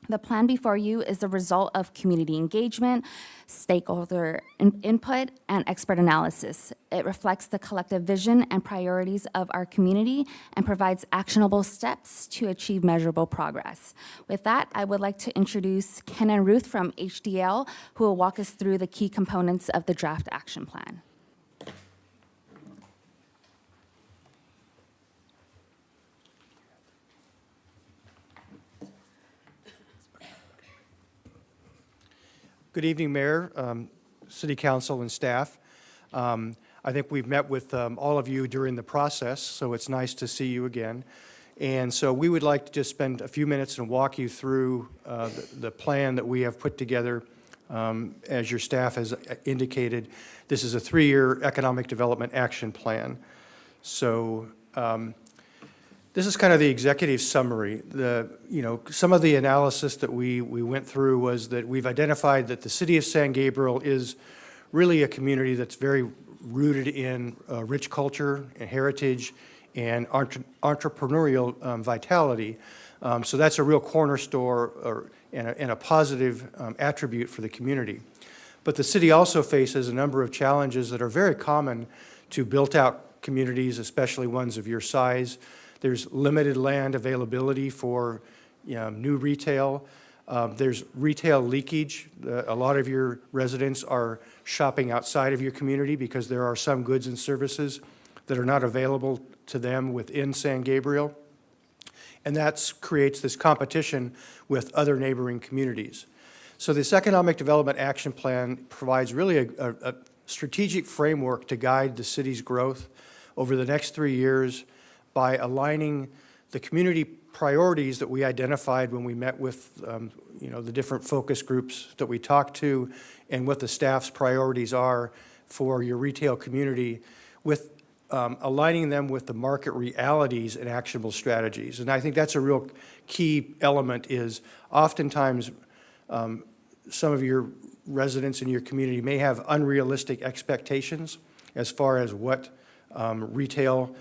The plan before you is the result of community engagement, stakeholder input, and expert analysis. It reflects the collective vision and priorities of our community and provides actionable steps to achieve measurable progress. With that, I would like to introduce Ken and Ruth from HDL, who will walk us through the key components of the draft action plan. Good evening, Mayor, City Council, and staff. I think we've met with all of you during the process, so it's nice to see you again. And so we would like to just spend a few minutes and walk you through the plan that we have put together. As your staff has indicated, this is a 3-year economic development action plan. So this is kind of the executive summary. Some of the analysis that we went through was that we've identified that the city of San Gabriel is really a community that's very rooted in rich culture and heritage and entrepreneurial vitality. So that's a real cornerstone and a positive attribute for the community. But the city also faces a number of challenges that are very common to built-out communities, especially ones of your size. There's limited land availability for new retail. There's retail leakage. A lot of your residents are shopping outside of your community because there are some goods and services that are not available to them within San Gabriel. And that creates this competition with other neighboring communities. So this Economic Development Action Plan provides really a strategic framework to guide the city's growth over the next 3 years by aligning the community priorities that we identified when we met with the different focus groups that we talked to and what the staff's priorities are for your retail community, with aligning them with the market realities and actionable strategies. And I think that's a real key element. Is oftentimes some of your residents in your community may have unrealistic expectations as far as what retail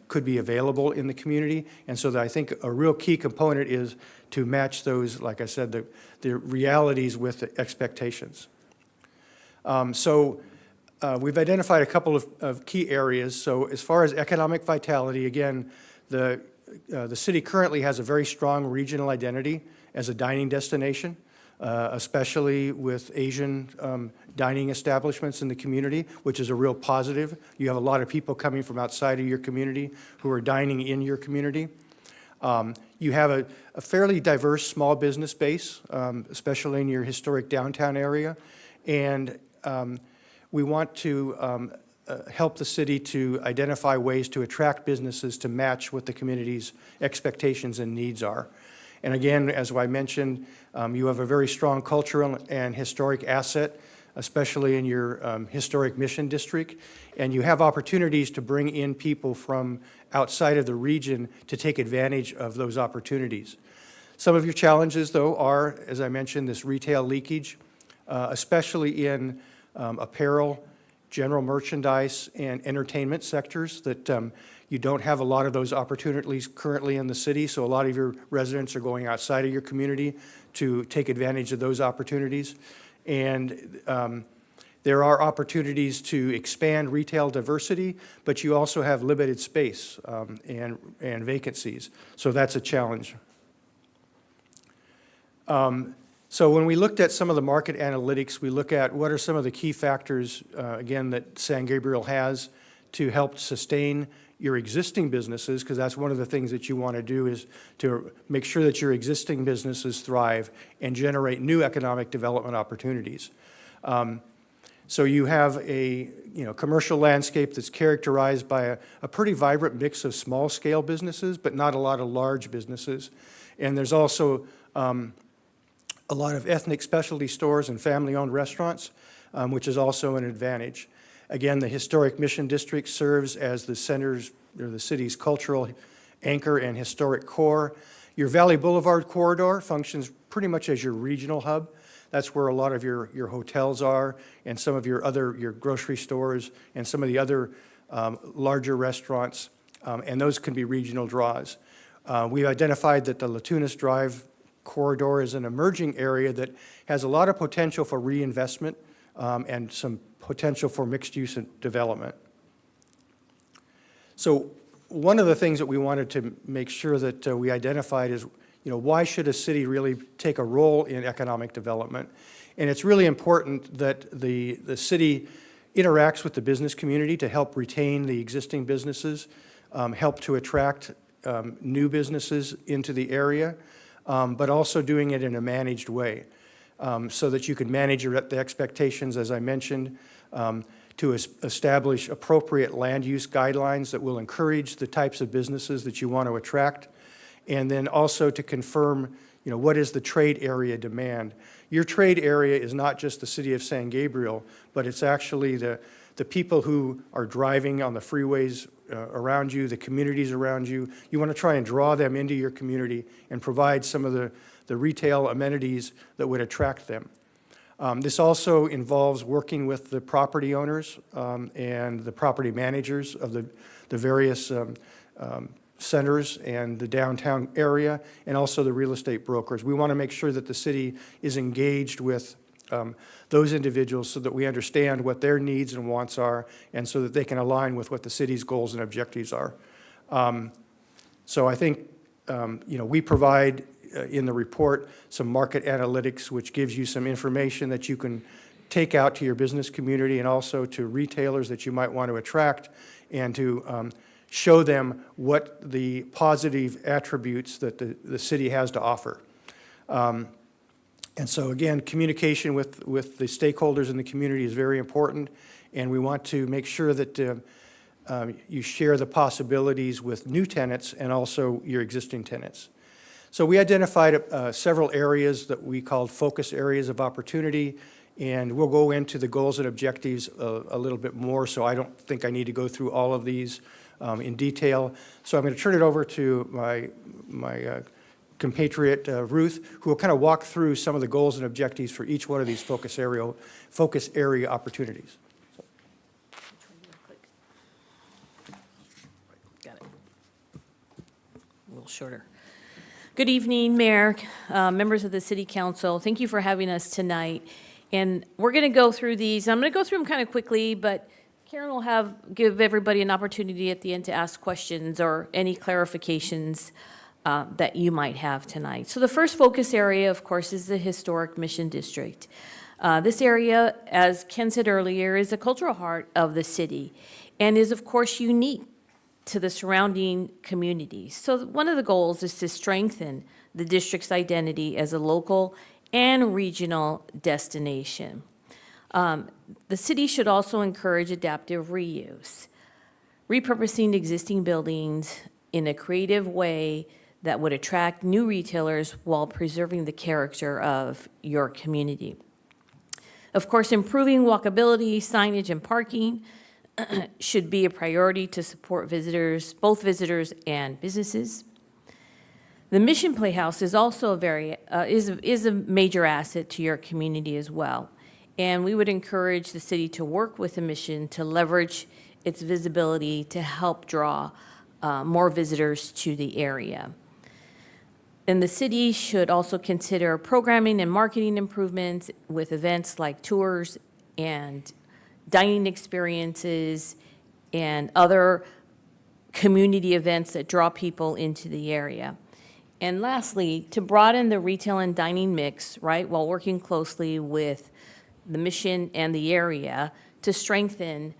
could be available in the community. And so that I think a real key component is to match those, like I said, the realities with the expectations. We've identified a couple of key areas. So as far as economic vitality, again, the city currently has a very strong regional identity as a dining destination, especially with Asian dining establishments in the community, which is a real positive. You have a lot of people coming from outside of your community who are dining in your community. You have a fairly diverse small business base, especially in your historic downtown area. And we want to help the city to identify ways to attract businesses to match what the community's expectations and needs are. And again, as I mentioned, you have a very strong cultural and historic asset especially in your historic mission district, and you have opportunities to bring in people from outside of the region to take advantage of those opportunities. Some of your challenges, though, are, as I mentioned, this retail leakage, especially in apparel, general merchandise, and entertainment sectors that you don't have a lot of those opportunities currently in the city, so a lot of your residents are going outside of your community to take advantage of those opportunities. And there are opportunities to expand retail diversity, but you also have limited space and vacancies, so that's a challenge. So when we looked at some of the market analytics, we look at what are some of the key factors, again, that San Gabriel has to help sustain your existing businesses, because that's one of the things that you want to do is to make sure that your existing businesses thrive and generate new economic development opportunities. So you have a commercial landscape that's characterized by a pretty vibrant mix of small-scale businesses, but not a lot of large businesses. And there's also a lot of ethnic specialty stores and family-owned restaurants, which is also an advantage. Again, the historic Mission District serves as the center's or the city's cultural anchor and historic core. Your Valley Boulevard corridor functions pretty much as your regional hub. That's where a lot of your hotels are and some of your grocery stores and some of the other larger restaurants, and those can be regional draws. We've identified that the Latunas Drive corridor is an emerging area that has a lot of potential for reinvestment and some potential for mixed-use development. So one of the things that we wanted to make sure that we identified is, why should a city really take a role in economic development? And it's really important that the city interacts with the business community to help retain the existing businesses, help to attract new businesses into the area, but also doing it in a managed way so that you can manage the expectations, as I mentioned, to establish appropriate land use guidelines that will encourage the types of businesses that you want to attract, and then also to confirm, what is the trade area demand. Your trade area is not just the city of San Gabriel, but it's actually the people who are driving on the freeways around you, the communities around you. You want to try and draw them into your community and provide some of the retail amenities that would attract them. This also involves working with the property owners and the property managers of the various centers and the downtown area, and also the real estate brokers. We want to make sure that the city is engaged with those individuals so that we understand what their needs and wants are, and so that they can align with what the city's goals and objectives are. So I think, we provide in the report some market analytics, which gives you some information that you can take out to your business community and also to retailers that you might want to attract, and to show them what the positive attributes that the city has to offer. And so again, communication with the stakeholders in the community is very important, and we want to make sure that you share the possibilities with new tenants and also your existing tenants. So we identified several areas that we called focus areas of opportunity, and we'll go into the goals and objectives a little bit more, so I don't think I need to go through all of these in detail. So I'm going to turn it over to my compatriot Ruth, who will kind of walk through some of the goals and objectives for each one of these focus area opportunities. Got it. A little shorter. Good evening, Mayor, members of the City Council. Thank you for having us tonight. And we're going to go through these. I'm going to go through them kind of quickly, but Karen will give everybody an opportunity at the end to ask questions or any clarifications that you might have tonight. So the first focus area, of course, is the Historic Mission District. This area, as Ken said earlier, is the cultural heart of the city and is, of course, unique to the surrounding communities. So one of the goals is to strengthen the district's identity as a local and regional destination. The city should also encourage adaptive reuse, repurposing existing buildings in a creative way that would attract new retailers while preserving the character of your community. Of course, improving walkability, signage, and parking should be a priority to support visitors, both visitors and businesses. The Mission Playhouse is also is a major asset to your community as well. And we would encourage the city to work with the Mission to leverage its visibility to help draw more visitors to the area. And the city should also consider programming and marketing improvements with events like tours and dining experiences and other community events that draw people into the area. And lastly, to broaden the retail and dining mix, right, while working closely with the Mission and the area to strengthen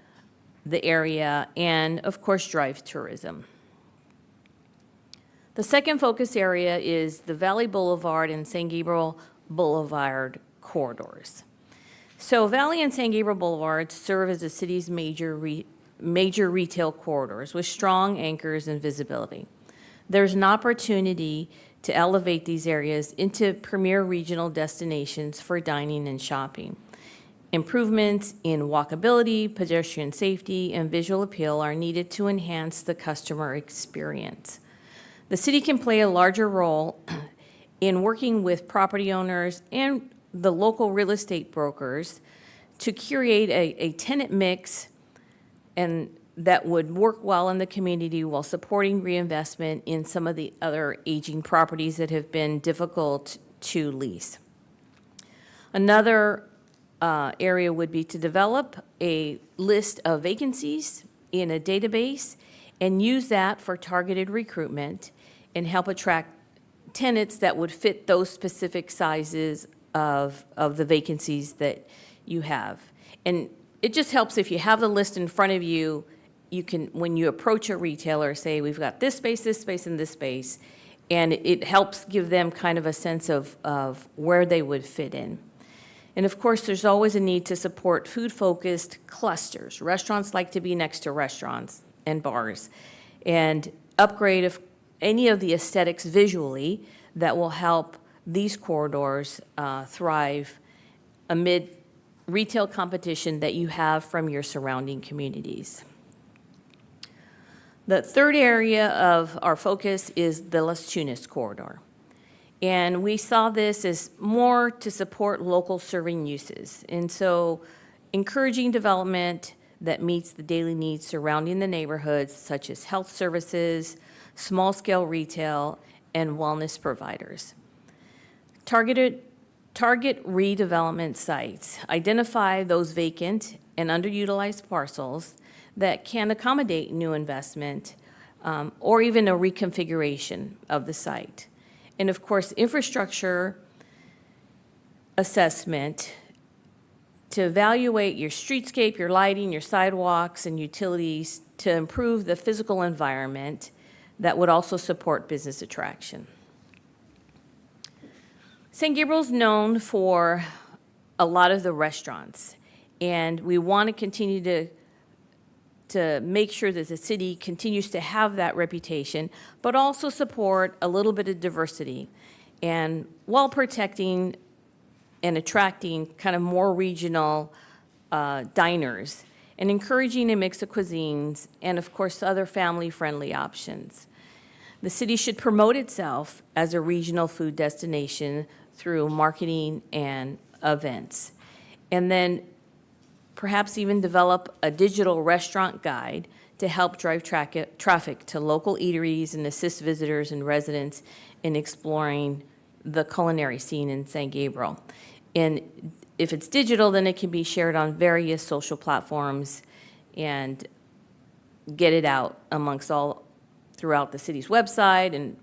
the area and, of course, drive tourism. The second focus area is the Valley Boulevard and San Gabriel Boulevard corridors. So Valley and San Gabriel Boulevards serve as the city's major retail corridors with strong anchors and visibility. There's an opportunity to elevate these areas into premier regional destinations for dining and shopping. Improvements in walkability, pedestrian safety, and visual appeal are needed to enhance the customer experience. The city can play a larger role in working with property owners and the local real estate brokers to create a tenant mix and that would work well in the community while supporting reinvestment in some of the other aging properties that have been difficult to lease. Another area would be to develop a list of vacancies in a database and use that for targeted recruitment and help attract tenants that would fit those specific sizes of the vacancies that you have. And it just helps if you have the list in front of you, you can, when you approach a retailer, say, we've got this space, and this space, and it helps give them kind of a sense of where they would fit in. And of course, there's always a need to support food-focused clusters. Restaurants like to be next to restaurants and bars, and upgrade of any of the aesthetics visually that will help these corridors thrive amid retail competition that you have from your surrounding communities. The third area of our focus is the Las Tunas corridor. And we saw this as more to support local serving uses. And so encouraging development that meets the daily needs surrounding the neighborhoods, such as health services, small-scale retail, and wellness providers. Target redevelopment sites. Identify those vacant and underutilized parcels that can accommodate new investment or even a reconfiguration of the site. And of course, infrastructure assessment to evaluate your streetscape, your lighting, your sidewalks, and utilities to improve the physical environment that would also support business attraction. San Gabriel's known for a lot of the restaurants, and we want to continue to make sure that the city continues to have that reputation, but also support a little bit of diversity, and while protecting and attracting kind of more regional diners, and encouraging a mix of cuisines, and of course, other family-friendly options. The city should promote itself as a regional food destination through marketing and events. And then perhaps even develop a digital restaurant guide to help drive traffic to local eateries and assist visitors and residents in exploring the culinary scene in San Gabriel. And if it's digital, then it can be shared on various social platforms and get it out amongst all throughout the city's website and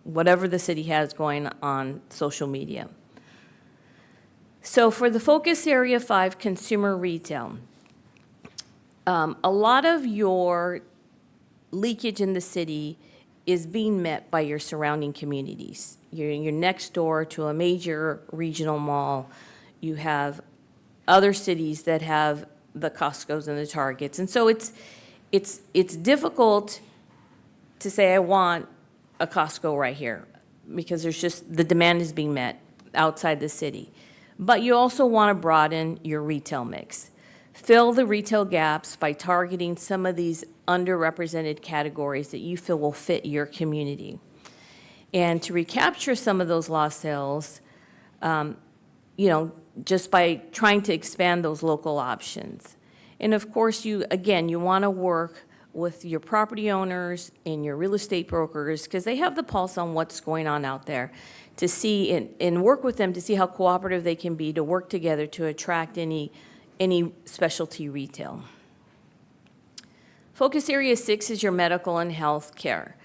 whatever the city has going on social media. So for the focus area 5, consumer retail, a lot of your leakage in the city is being met by your surrounding communities. You're next door to a major regional mall. You have other cities that have the Costco's and the Targets. And so it's difficult to say, I want a Costco right here, because there's just, the demand is being met outside the city. But you also want to broaden your retail mix. Fill the retail gaps by targeting some of these underrepresented categories that you feel will fit your community. And to recapture some of those lost sales, just by trying to expand those local options. And of course, you want to work with your property owners and your real estate brokers, because they have the pulse on what's going on out there, to see and work with them to see how cooperative they can be to work together to attract any specialty retail. Focus Area 6 is your medical and health care.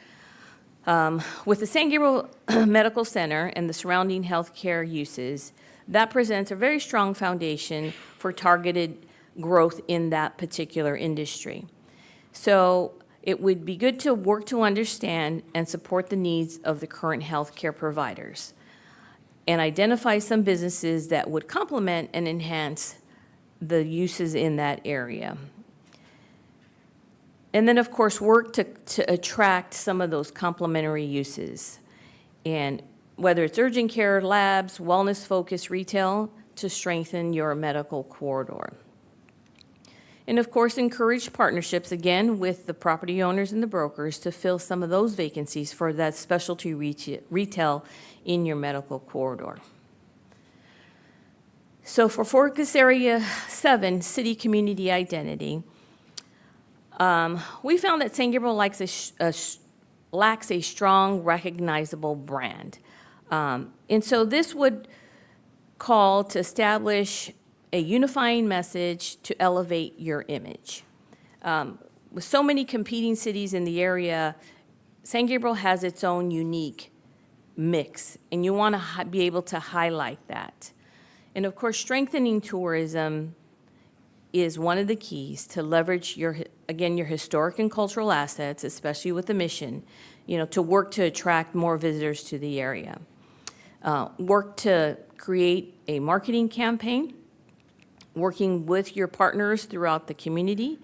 With the San Gabriel Medical Center and the surrounding healthcare uses, that presents a very strong foundation for targeted growth in that particular industry. So it would be good to work to understand and support the needs of the current healthcare providers and identify some businesses that would complement and enhance the uses in that area. And then, of course, work to attract some of those complementary uses. And whether it's urgent care, labs, wellness-focused retail, to strengthen your medical corridor. And of course, encourage partnerships, again, with the property owners and the brokers to fill some of those vacancies for that specialty retail in your medical corridor. So for Focus Area 7, City Community Identity, we found that San Gabriel lacks a strong, recognizable brand. And so this would call to establish a unifying message to elevate your image. With so many competing cities in the area, San Gabriel has its own unique mix, and you want to be able to highlight that. And of course, strengthening tourism is one of the keys to leverage your historic and cultural assets, especially with the mission, to work to attract more visitors to the area. Work to create a marketing campaign, working with your partners throughout the community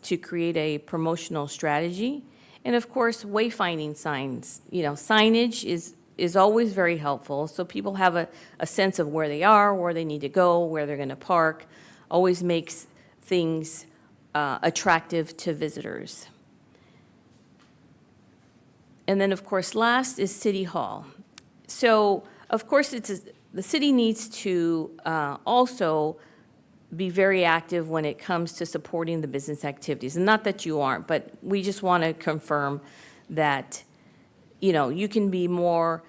to create a promotional strategy. And of course, wayfinding signs. Signage is always very helpful, so people have a sense of where they are, where they need to go, where they're going to park. Always makes things attractive to visitors. And then, of course, last is City Hall. So, of course, the city needs to also be very active when it comes to supporting the business activities. And not that you aren't, but we just want to confirm that, you can be more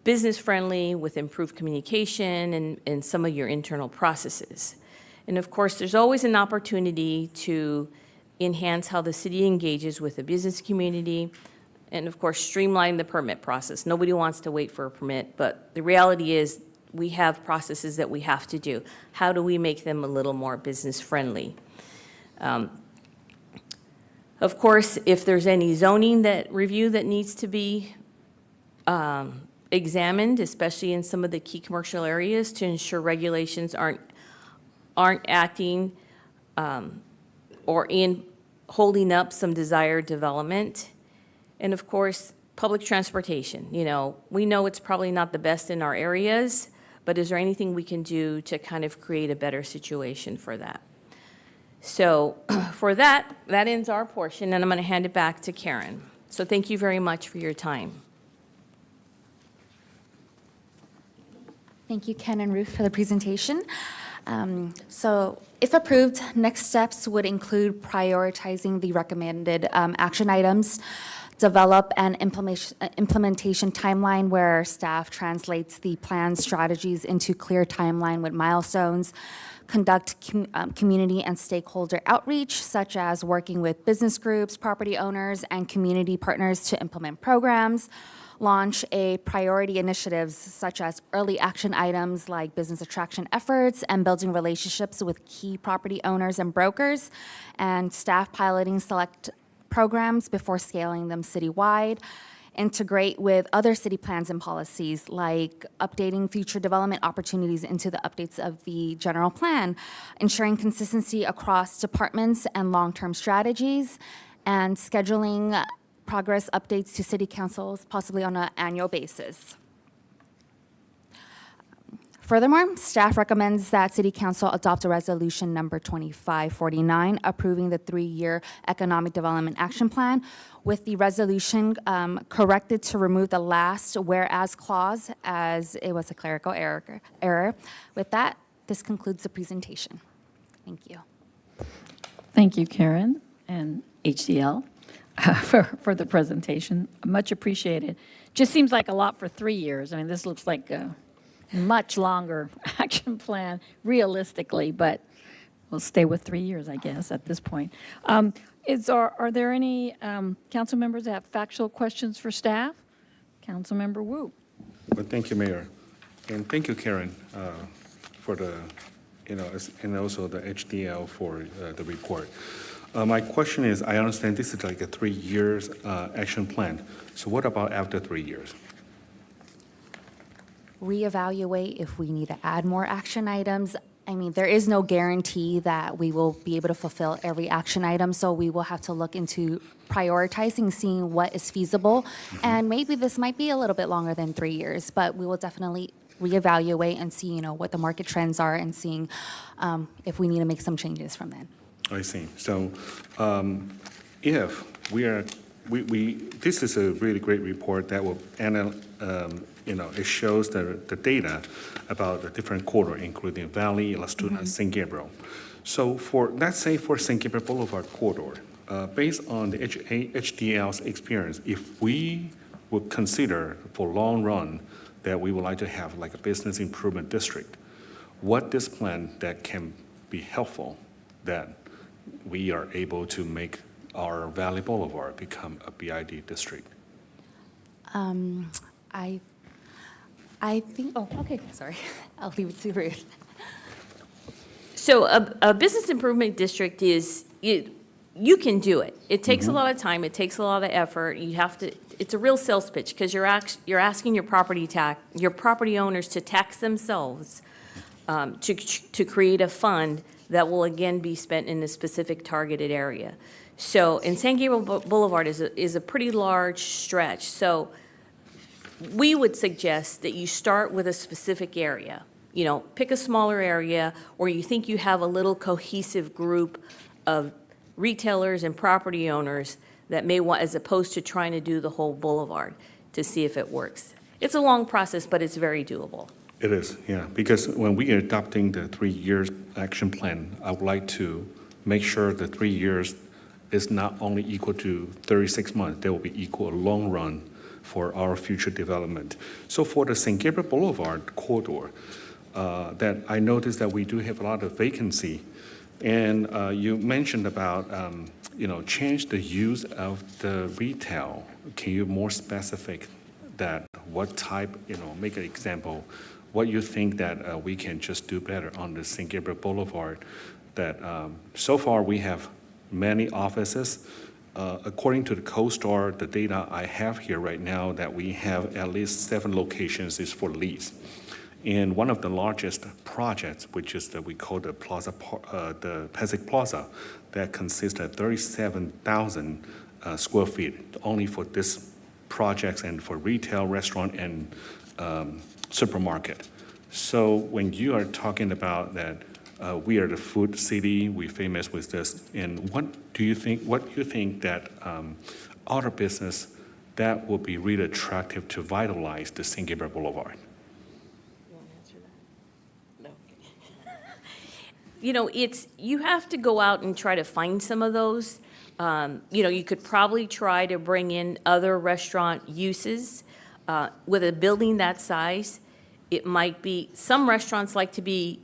business-friendly with improved communication and some of your internal processes. And of course, there's always an opportunity to enhance how the city engages with the business community, and of course, streamline the permit process. Nobody wants to wait for a permit, but the reality is we have processes that we have to do. How do we make them a little more business-friendly? Of course, if there's any zoning review that needs to be examined, especially in some of the key commercial areas, to ensure regulations aren't acting or holding up some desired development. And of course, public transportation. We know it's probably not the best in our areas, but is there anything we can do to kind of create a better situation for that? So for that ends our portion, and I'm going to hand it back to Karen. So thank you very much for your time. Thank you, Ken and Ruth, for the presentation. So if approved, next steps would include prioritizing the recommended action items, develop an implementation timeline where staff translates the plan strategies into clear timeline with milestones, conduct community and stakeholder outreach, such as working with business groups, property owners, and community partners to implement programs, launch a priority initiatives such as early action items like business attraction efforts and building relationships with key property owners and brokers, and staff piloting select programs before scaling them citywide, integrate with other city plans and policies like updating future development opportunities into the updates of the general plan, ensuring consistency across departments and long-term strategies, and scheduling progress updates to city councils, possibly on an annual basis. Furthermore, staff recommends that City Council adopt a resolution number 2549 approving the 3-year Economic Development Action Plan, with the resolution corrected to remove the last whereas clause as it was a clerical error. With that, this concludes the presentation. Thank you. Thank you, Karen and HDL, for the presentation. Much appreciated. Just seems like a lot for 3 years. I mean, this looks like a much longer action plan realistically, but we'll stay with 3 years, I guess, at this point. Are there any council members that have factual questions for staff? Councilmember Wu. Well, thank you, Mayor. And thank you, Karen, for the, and also the HDL for the report. My question is, I understand this is like a 3 years action plan. So what about after 3 years? Reevaluate if we need to add more action items. I mean, there is no guarantee that we will be able to fulfill every action item, so we will have to look into prioritizing, seeing what is feasible. And maybe this might be a little bit longer than 3 years, but we will definitely reevaluate and see, what the market trends are and seeing if we need to make some changes from then. I see. So if this is a really great report that will it shows the data about the different corridor, including Valley, Las Tunas, San Gabriel. So let's say for San Gabriel Boulevard corridor, based on the HDL's experience, if we would consider for long run that we would like to have like a business improvement district, what this plan that can be helpful that we are able to make our Valley Boulevard become a BID district? I think, okay, sorry. I'll leave it to Ruth. So a business improvement district you can do it. It takes a lot of time, it takes a lot of effort. It's a real sales pitch because you're asking your property owners to tax themselves to create a fund that will again be spent in a specific targeted area. So, and San Gabriel Boulevard is a pretty large stretch. So we would suggest that you start with a specific area. Pick a smaller area where you think you have a little cohesive group of retailers and property owners that may want, as opposed to trying to do the whole boulevard to see if it works. It's a long process, but it's very doable. It is, yeah, because when we are adopting the 3 years action plan, I would like to make sure the 3 years is not only equal to 36 months, they will be equal long run for our future development. So for the San Gabriel Boulevard corridor, that I noticed that we do have a lot of vacancy. And you mentioned about, change the use of the retail. Can you more specific that what type, make an example, what you think that we can just do better on the San Gabriel Boulevard that so far we have many offices. According to the CoStar, the data I have here right now that we have at least 7 locations is for lease. And one of the largest projects, which is we call the Plaza, the Pacific Plaza, that consists of 37,000 square feet only for this projects and for retail, restaurant, and supermarket. So when you are talking about that, we are the food city, we're famous with this, and what do you think that other business that will be really attractive to vitalize the San Gabriel Boulevard? You have to go out and try to find some of those. You could probably try to bring in other restaurant uses. With a building that size, it might be, some restaurants like to be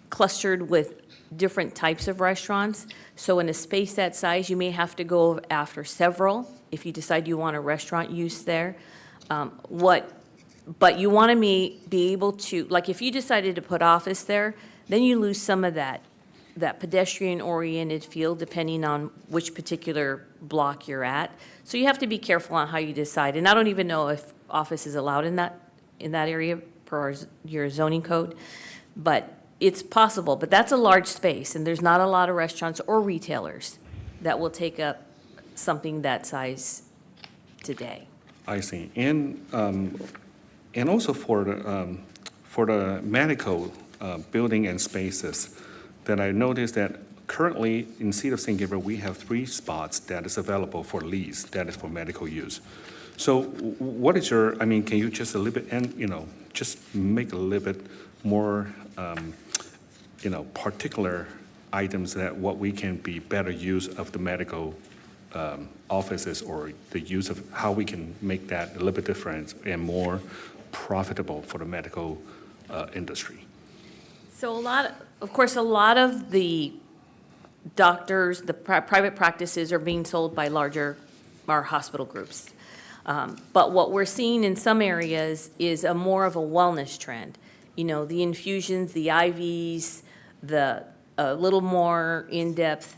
clustered with different types of restaurants. So in a space that size, you may have to go after several if you decide you want a restaurant use there. But you want to be able to, like if you decided to put office there, then you lose some of that pedestrian-oriented feel depending on which particular block you're at. So you have to be careful on how you decide. And I don't even know if office is allowed in that area per your zoning code, but it's possible. But that's a large space, and there's not a lot of restaurants or retailers that will take up something that size today. I see. And also for the medical building and spaces, then I noticed that currently in City of St. Gabriel, we have 3 spots that is available for lease, that is for medical use. So what is your, I mean, can you just a little bit, and, just make a little bit more, particular items that what we can be better use of the medical offices, or the use of how we can make that a little bit different and more profitable for the medical industry? So of course, a lot of the doctors, the private practices are being sold by our hospital groups. But what we're seeing in some areas is more of a wellness trend. The infusions, the IVs, the little more in-depth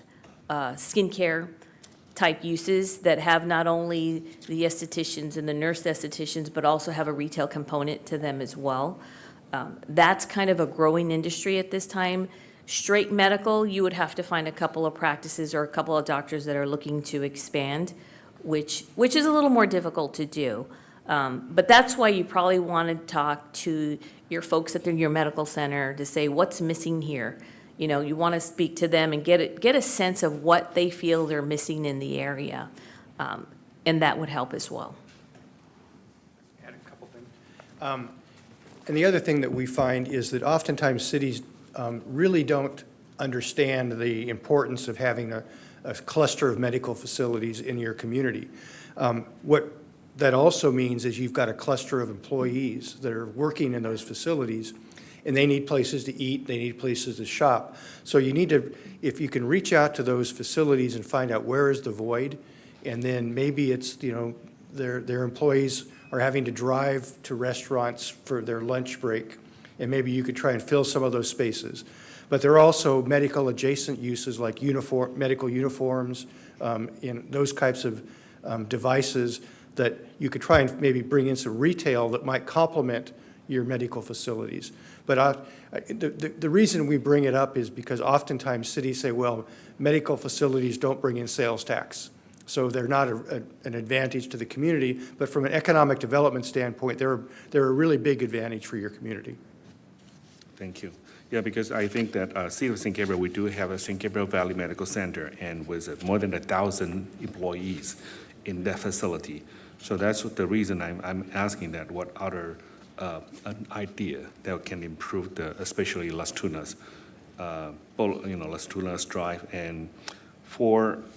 skincare type uses that have not only the estheticians and the nurse estheticians, but also have a retail component to them as well. That's kind of a growing industry at this time. Straight medical, you would have to find a couple of practices or a couple of doctors that are looking to expand, which is a little more difficult to do. But that's why you probably want to talk to your folks at your medical center to say, what's missing here? You want to speak to them and get a sense of what they feel they're missing in the area. And that would help as well. Add a couple things. And the other thing that we find is that oftentimes cities really don't understand the importance of having a cluster of medical facilities in your community. What that also means is you've got a cluster of employees that are working in those facilities, and they need places to eat, they need places to shop. So you need to, if you can reach out to those facilities and find out where is the void, and then maybe it's, their employees are having to drive to restaurants for their lunch break, and maybe you could try and fill some of those spaces. But there are also medical adjacent uses like medical uniforms, and those types of devices that you could try and maybe bring in some retail that might complement your medical facilities. But the reason we bring it up is because oftentimes cities say, well, medical facilities don't bring in sales tax, so they're not an advantage to the community. But from an economic development standpoint, they're a really big advantage for your community. Thank you. Yeah, because I think that City of St. Gabriel, we do have a St. Gabriel Valley Medical Center, and with more than 1,000 employees in that facility. So that's the reason I'm asking that. What other an idea that can improve especially Las Tunas, Las Tunas Drive, and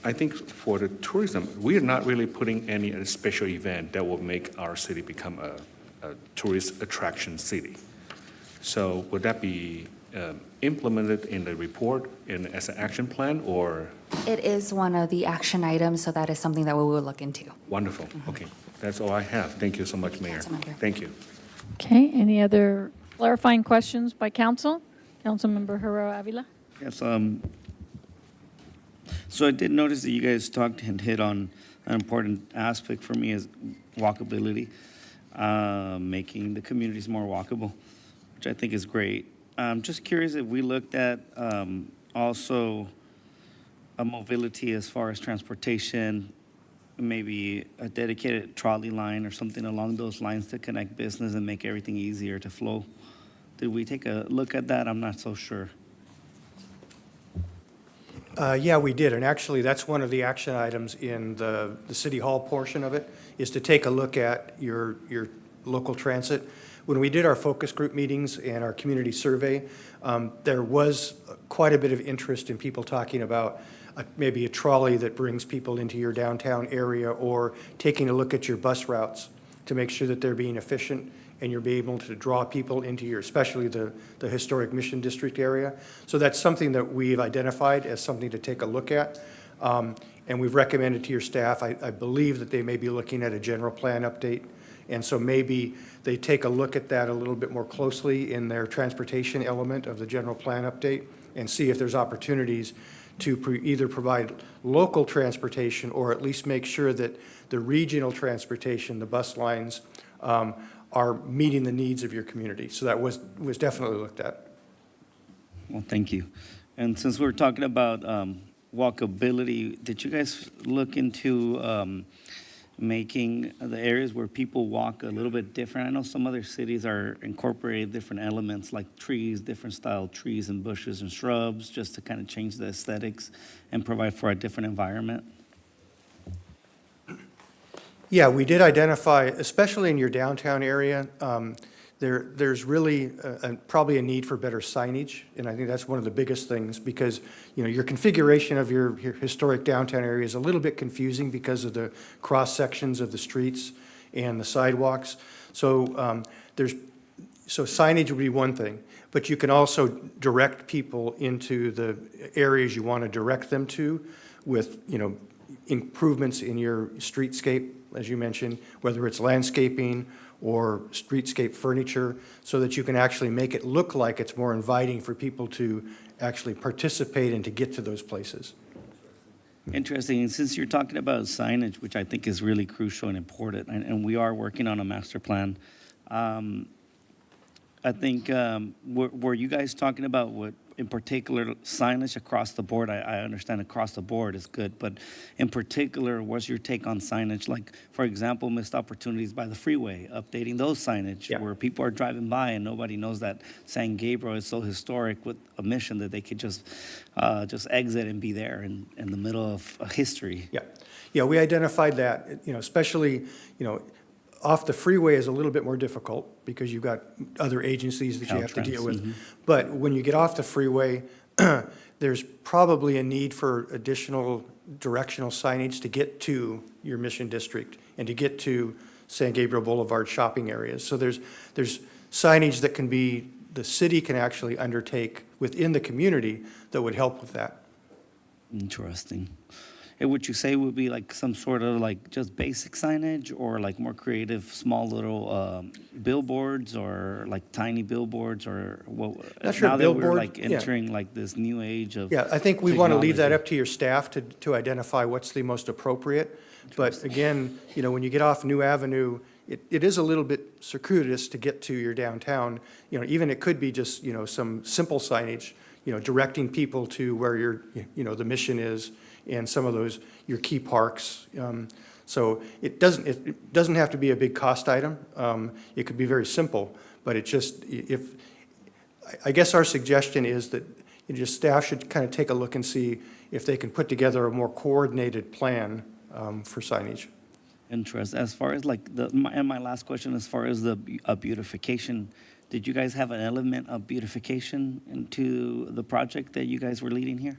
I think for the tourism, we are not really putting any special event that will make our city become a tourist attraction city. So would that be implemented in the report as an action plan, or? It is one of the action items, so that is something that we will look into. Wonderful. Okay, that's all I have. Thank you so much, Mayor. Thank you. Okay, any other clarifying questions by council? Councilmember Herrera Avila? Yes, so I did notice that you guys talked and hit on an important aspect for me is walkability, making the communities more walkable, which I think is great. I'm just curious if we looked at also a mobility as far as transportation, maybe a dedicated trolley line or something along those lines to connect business and make everything easier to flow. Did we take a look at that? I'm not so sure. Yeah, we did, and actually, that's one of the action items in the City Hall portion of it, is to take a look at your local transit. When we did our focus group meetings and our community survey, there was quite a bit of interest in people talking about maybe a trolley that brings people into your downtown area, or taking a look at your bus routes to make sure that they're being efficient and you're being able to draw people into your, especially the historic Mission District area. So that's something that we've identified as something to take a look at. And we've recommended to your staff, I believe that they may be looking at a general plan update. And so maybe they take a look at that a little bit more closely in their transportation element of the general plan update, and see if there's opportunities to either provide local transportation, or at least make sure that the regional transportation, the bus lines, are meeting the needs of your community. So that was definitely looked at. Well, thank you. And since we're talking about walkability, did you guys look into making the areas where people walk a little bit different. I know some other cities are incorporating different elements like trees, different style trees and bushes and shrubs, just to kind of change the aesthetics and provide for a different environment. Yeah, we did identify, especially in your downtown area, there's really probably a need for better signage, and I think that's one of the biggest things, because, you know, your configuration of your historic downtown area is a little bit confusing because of the cross-sections of the streets and the sidewalks. So so signage would be one thing, but you can also direct people into the areas you want to direct them to with, you know, improvements in your streetscape, as you mentioned, whether it's landscaping or streetscape furniture, so that you can actually make it look like it's more inviting for people to actually participate and to get to those places. Interesting. And since you're talking about signage, which I think is really crucial and important, and we are working on a master plan, I think, were you guys talking about what, in particular, signage across the board? I understand across the board is good, but in particular, what's your take on signage? Like, for example, missed opportunities by the freeway, updating those signage where people are driving by and nobody knows that San Gabriel is so historic with a mission that they could just exit and be there in the middle of history. Yeah, we identified that, you know, especially, you know, off the freeway is a little bit more difficult because you've got other agencies that you have to deal with. But when you get off the freeway, there's probably a need for additional directional signage to get to your mission district and to get to San Gabriel Boulevard shopping areas. So there's signage that can be, the city can actually undertake within the community that would help with that. Interesting. And would you say would be like some sort of like just basic signage, or like more creative, small little billboards, or like tiny billboards, or what? Not sure, now billboard, that we're like yeah. entering like this new age of Yeah, I think we want to leave that technology. up to your staff to identify what's the most appropriate. But again, you know, when you get off New Avenue, it is a little bit circuitous to get to your downtown. You know, even it could be just, you know, some simple signage, you know, directing people to where your, you know, the mission is, and some of those, your key parks. So it doesn't have to be a big cost item. It could be very simple, but it just, I guess our suggestion is that your staff should kind of take a look and see if they can put together a more coordinated plan for signage. Interesting. As far as like my last question, as far as the beautification, did you guys have an element of beautification into the project that you guys were leading here?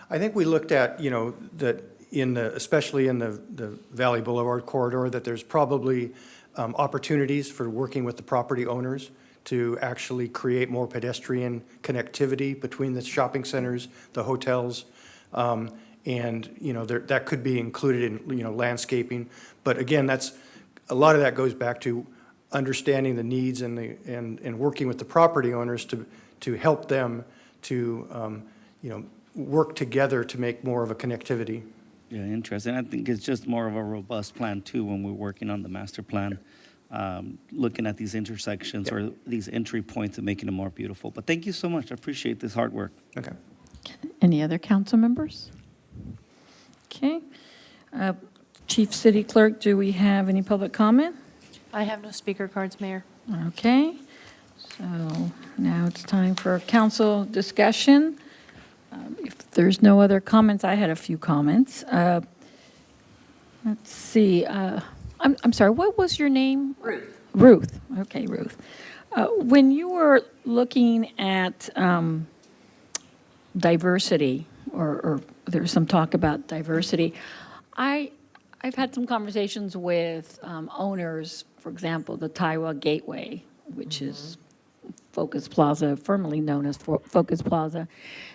I think we looked at, you know, that especially in the Valley Boulevard corridor, that there's probably opportunities for working with the property owners to actually create more pedestrian connectivity between the shopping centers, the hotels, and, you know, that could be included in, you know, landscaping. But again, a lot of that goes back to understanding the needs and working with the property owners to help them to, you know, work together to make more of a connectivity. Yeah, interesting. I think it's just more of a robust plan too when we're working on the master plan, looking at these intersections or these entry points and making them more beautiful. But thank you so much. I appreciate this hard work. Okay. Any other council members? Okay. Chief City Clerk, do we have any public comment? I have no speaker cards, Mayor. Okay. So now it's time for council discussion. If there's no other comments, I had a few comments. Let's see. I'm sorry, what was your name? Ruth. Ruth. Okay, Ruth. When you were looking at diversity, or there was some talk about diversity, I've had some conversations with owners, for example, the Taiwa Gateway, which is Focus Plaza, formerly known as Focus Plaza.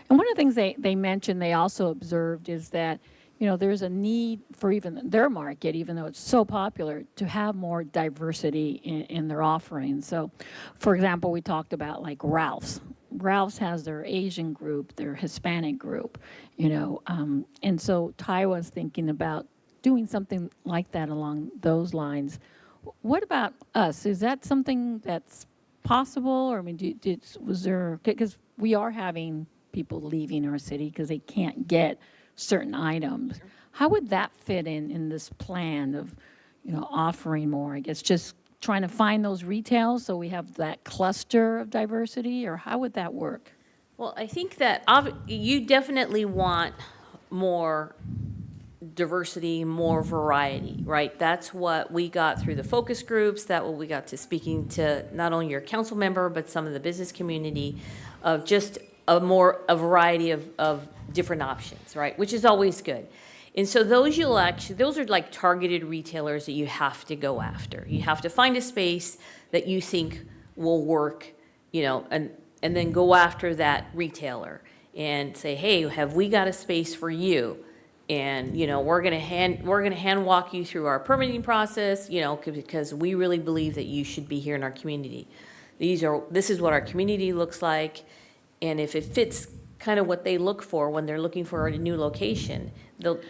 And one of the things they mentioned, they also observed, is that, you know, there's a need for even their market, even though it's so popular, to have more diversity in their offerings. So, for example, we talked about like Ralph's. Ralph's has their Asian group, their Hispanic group, you know, and so Taiwa's thinking about doing something like that along those lines. What about us? Is that something that's possible? Or, I mean, was there, because we are having people leaving our city because they can't get certain items. how would that fit in this plan of, offering more? I guess just trying to find those retails so we have that cluster of diversity, or how would that work? Well, I think that you definitely want more diversity, more variety, right? That's what we got through the focus groups, that what we got to speaking to not only your council member, but some of the business community, of just a variety of different options, right? Which is always good. And so those are like targeted retailers that you have to go after. You have to find a space that you think will work, and then go after that retailer and say, hey, have we got a space for you? And, we're gonna hand walk you through our permitting process, because we really believe that you should be here in our community. This is what our community looks like, and if it fits kind of what they look for when they're looking for a new location, they'll,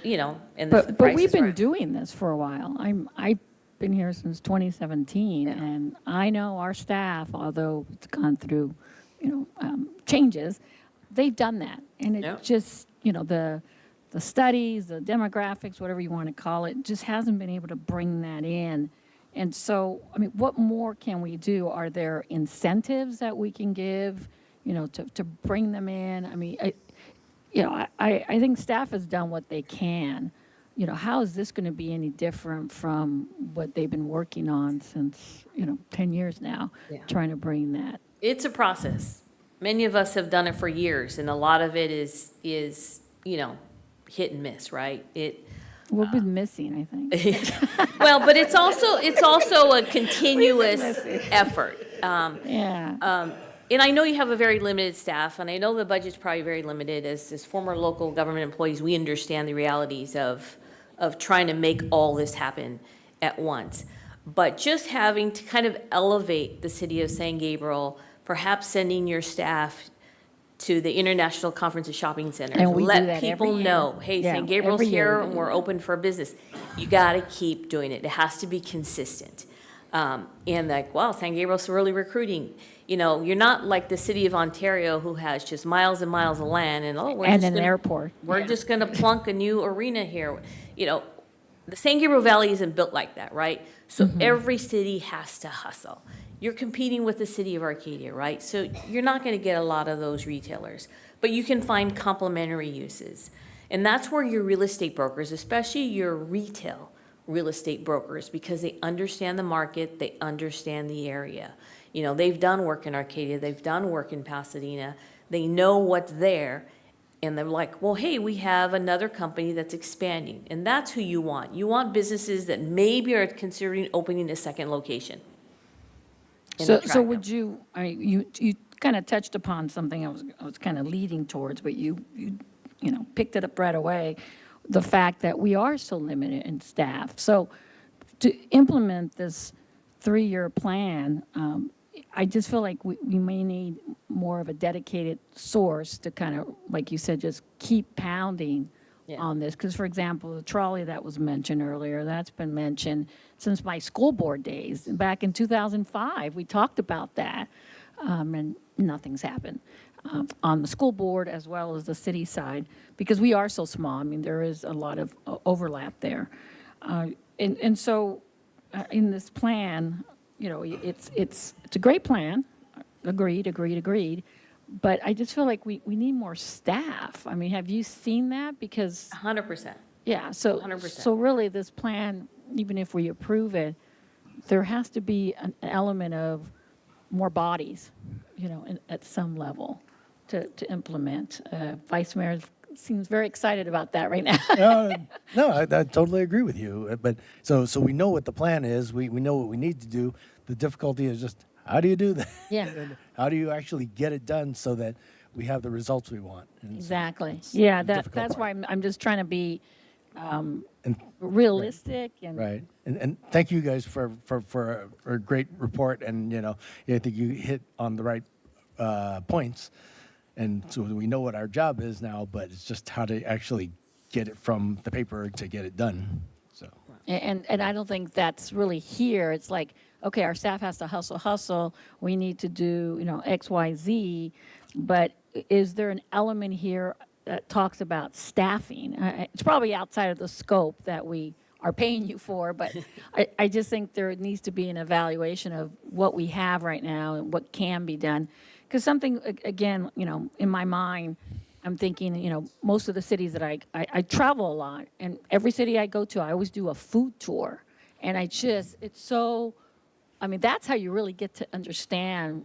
and the But price we've is been right. doing this for a while. I've been here since 2017, and I know our staff, although it's gone through, changes, they've done that. And it Yep. just, the studies, the demographics, whatever you want to call it, just hasn't been able to bring that in. And so, what more can we do? Are there incentives that we can give, to bring them in? I think staff has done what they can. How is this going to be any different from what they've been working on since, 10 years now, trying to bring that? It's a process. Many of us have done it for years, and a lot of it is hit and miss, right? We've been missing, I think. Well, but it's also a continuous effort. Yeah. And I know you have a very limited staff, and I know the budget's probably very limited. As former local government employees, we understand the realities of trying to make all this happen at once. But just having to kind of elevate the city of San Gabriel, perhaps sending your staff to the International Conference of Shopping Centers. And we do Let that every people year. know, hey, Yeah, San Gabriel's every year here we and do we're that. open for business. You got to keep doing it. It has to be consistent. And like, wow, San Gabriel's really recruiting. You're not like the city of Ontario, who has just miles and miles of land and, And an airport. we're just going to plunk a new arena here. The San Gabriel Valley isn't built like that, right? So every city has to hustle. You're competing with the city of Arcadia, right? So you're not going to get a lot of those retailers, but you can find complementary uses. And that's where your real estate brokers, especially your retail real estate brokers, because they understand the market, they understand the area. They've done work in Arcadia, they've done work in Pasadena, they know what's there, and they're like, well, hey, we have another company that's expanding, and that's who you want. You want businesses that maybe are considering opening a second location. And So attract would them. you kind of touched upon something I was kind of leading towards, but you picked it up right away, the fact that we are so limited in staff. So to implement this 3-year plan, I just feel like we may need more of a dedicated source to kind of, like you said, just keep pounding on this. Because, for example, the trolley that was mentioned earlier, that's been mentioned since my school board days. Back in 2005, we talked about that, and nothing's happened on the school board as well as the city side, because we are so small. There is a lot of overlap there. And so in this plan, it's a great plan. Agreed. But I just feel like we need more staff. Have you seen that? Because 100%. yeah, so 100%. so really this plan, even if we approve it, there has to be an element of more bodies, at some level to implement. Vice Mayor seems very excited about that right now. No, I totally agree with you. But so we know what the plan is. We know what we need to do. The difficulty is just, how do you do that? Yeah. And how do you actually get it done so that we have the results we want? And so Exactly. it's Yeah, the difficult that's part. why I'm just trying to be And- realistic and Right. And thank you guys for a great report. And, I think you hit on the right points. And so we know what our job is now, but it's just how to actually get it from the paper to get it done. So. And I don't think that's really here. It's like, okay, our staff has to hustle. We need to do, X, Y, Z. But is there an element here that talks about staffing. It's probably outside of the scope that we are paying you for, but I just think there needs to be an evaluation of what we have right now and what can be done. Because something, again, in my mind, I'm thinking, most of the cities that I travel a lot, and every city I go to, I always do a food tour. And it's so, that's how you really get to understand,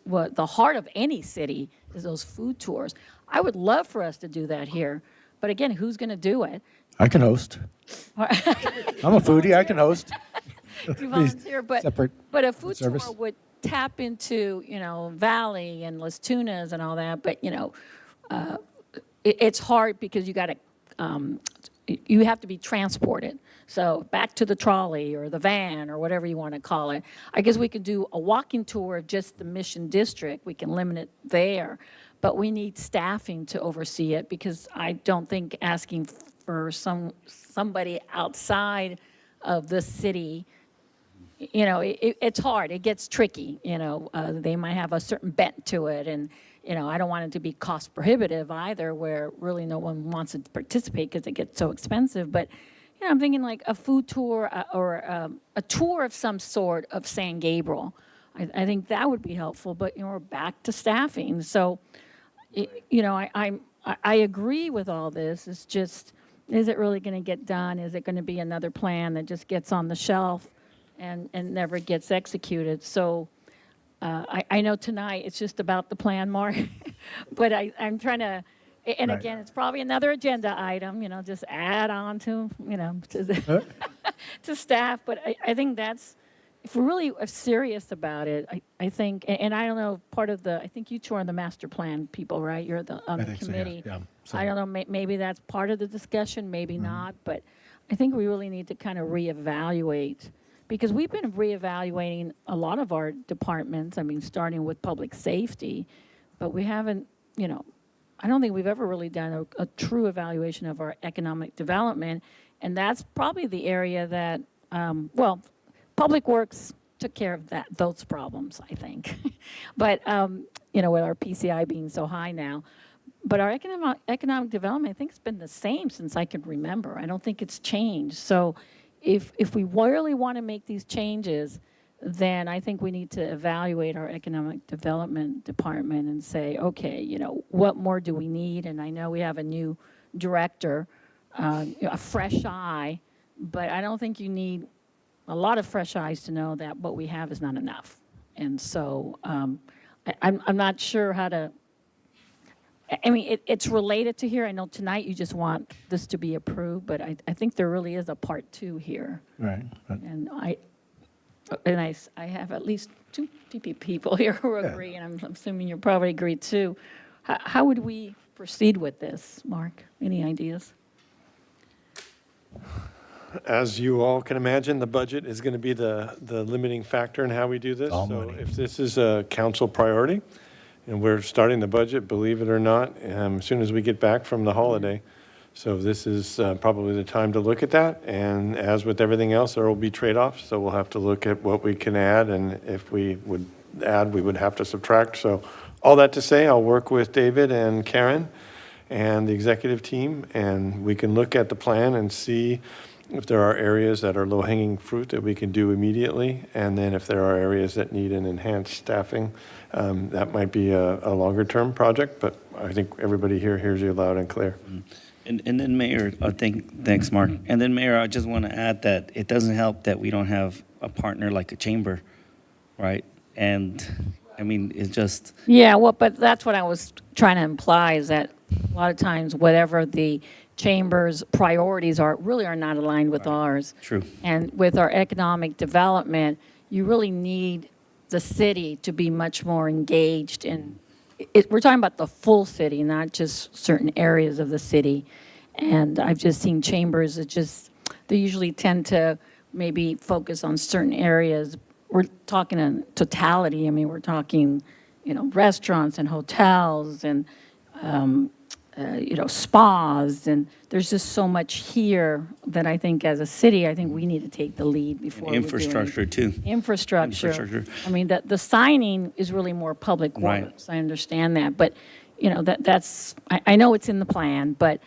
what the heart of any city is, those food tours. I would love for us to do that here. But again, who's going to do it? I can host. I'm a foodie, I can host. You volunteer, but a food service. tour would tap into, Valley and Las Tunas and all that, but, it's hard because you have to be transported. So back to the trolley or the van or whatever you want to call it. I guess we could do a walking tour of just the Mission District. We can limit it there, but we need staffing to oversee it because I don't think asking for somebody outside of the city, it's hard. It gets tricky. They might have a certain bent to it, and I don't want it to be cost prohibitive either, where really no one wants to participate because it gets so expensive. But I'm thinking like a food tour or a tour of some sort of San Gabriel. I think that would be helpful. But we're back to staffing. So, I agree with all this. It's just, is it really going to get done? Is it going to be another plan that just gets on the shelf and never gets executed? So I know tonight it's just about the plan, Mark, but I'm trying to, and Right. again, it's probably another agenda item, just add on to, to, the to staff. But I think that's, if we're really serious about it, I think, and I don't know, I think you two are the master plan people, right? You're on the committee. Yeah. So- I don't know, maybe that's part of the discussion, maybe not, but I think we really need to kind of reevaluate, because we've been reevaluating a lot of our departments, starting with public safety, but we haven't, I don't think we've ever really done a true evaluation of our economic development, and that's probably the area that, Public Works took care of those problems, I think. But, with our PCI being so high now. But our economic development, I think, has been the same since I can remember. I don't think it's changed. So if we really want to make these changes, then I think we need to evaluate our economic development department and say, okay, what more do we need? And I know we have a new director, a fresh eye, but I don't think you need a lot of fresh eyes to know that what we have is not enough. And so I'm not sure how to, it's related to here. I know tonight you just want this to be approved, but I think there really is a part 2 here. Right. And I have at least 2 people here who agree, and I'm assuming you probably agree too. How would we proceed with this, Mark? Any ideas? As you all can imagine, the budget is going to be the limiting factor in how we do this. All So money. if this is a council priority, and we're starting the budget, believe it or not, as soon as we get back from the holiday. So this is probably the time to look at that. And as with everything else, there will be trade-offs. So we'll have to look at what we can add, and if we would add, we would have to subtract. So all that to say, I'll work with David and Karen and the executive team, and we can look at the plan and see if there are areas that are low-hanging fruit that we can do immediately, and then if there are areas that need an enhanced staffing, that might be a longer-term project, but I think everybody here hears you loud and clear. And then Mayor, thanks, Mark. And then Mayor, I just want to add that it doesn't help that we don't have a partner like a chamber, right? And, it's just. Yeah, but that's what I was trying to imply, is that a lot of times whatever the chamber's priorities really are not aligned with ours. True. And with our economic development, you really need the city to be much more engaged in, we're talking about the full city, not just certain areas of the city. And I've just seen chambers they usually tend to maybe focus on certain areas. We're talking in totality. We're talking, restaurants and hotels and, spas, and there's just so much here that I think as a city, I think we need to take the lead before we do Infrastructure, too. Infrastructure. Infrastructure. The signing is really more public Right. works. I understand that, but I know it's in the plan, but,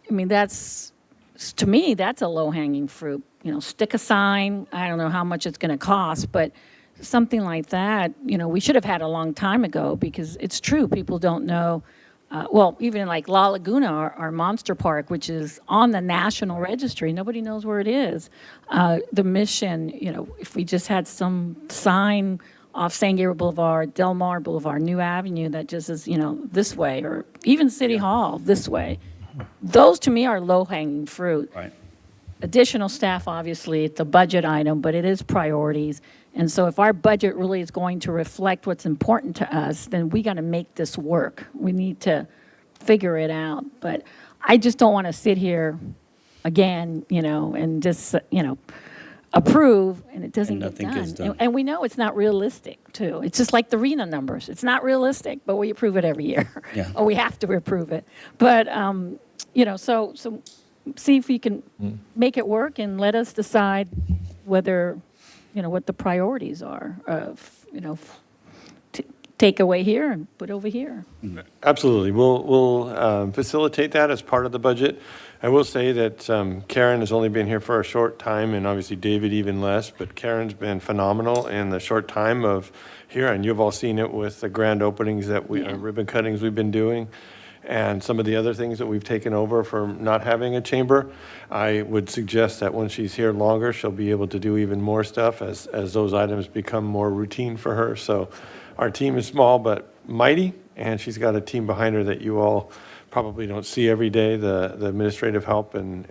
I mean, to me, that's a low-hanging fruit. Stick a sign, I don't know how much it's going to cost, but something like that, we should have had a long time ago, because it's true, people don't know. Well, even like La Laguna, our monster park, which is on the national registry, nobody knows where it is. The Mission, if we just had some sign off San Gabriel Boulevard, Del Mar Boulevard, New Avenue that just is, this way, or even City Hall this way. Those, to me, are low-hanging fruit. Right. Additional staff, obviously, it's a budget item, but it is priorities. And so if our budget really is going to reflect what's important to us, then we got to make this work. We need to figure it out. But I just don't want to sit here again, and just, approve, and it doesn't get nothing gets done. done. And we know it's not realistic, too. It's just like the RENA numbers. It's not realistic, but we approve it every year. Yeah. Or we have to approve it. But, so see if we can make it work, and let us decide whether, what the priorities are of, take away here and put over here. Absolutely. We'll facilitate that as part of the budget. I will say that Karen has only been here for a short time, and obviously David even less, but Karen's been phenomenal in the short time of here, and you've all seen it with the grand openings that ribbon cuttings we've been doing, and some of the other things that we've taken over from not having a chamber. I would suggest that when she's here longer, she'll be able to do even more stuff as those items become more routine for her. So our team is small but mighty, and she's got a team behind her that you all probably don't see every day, the administrative help and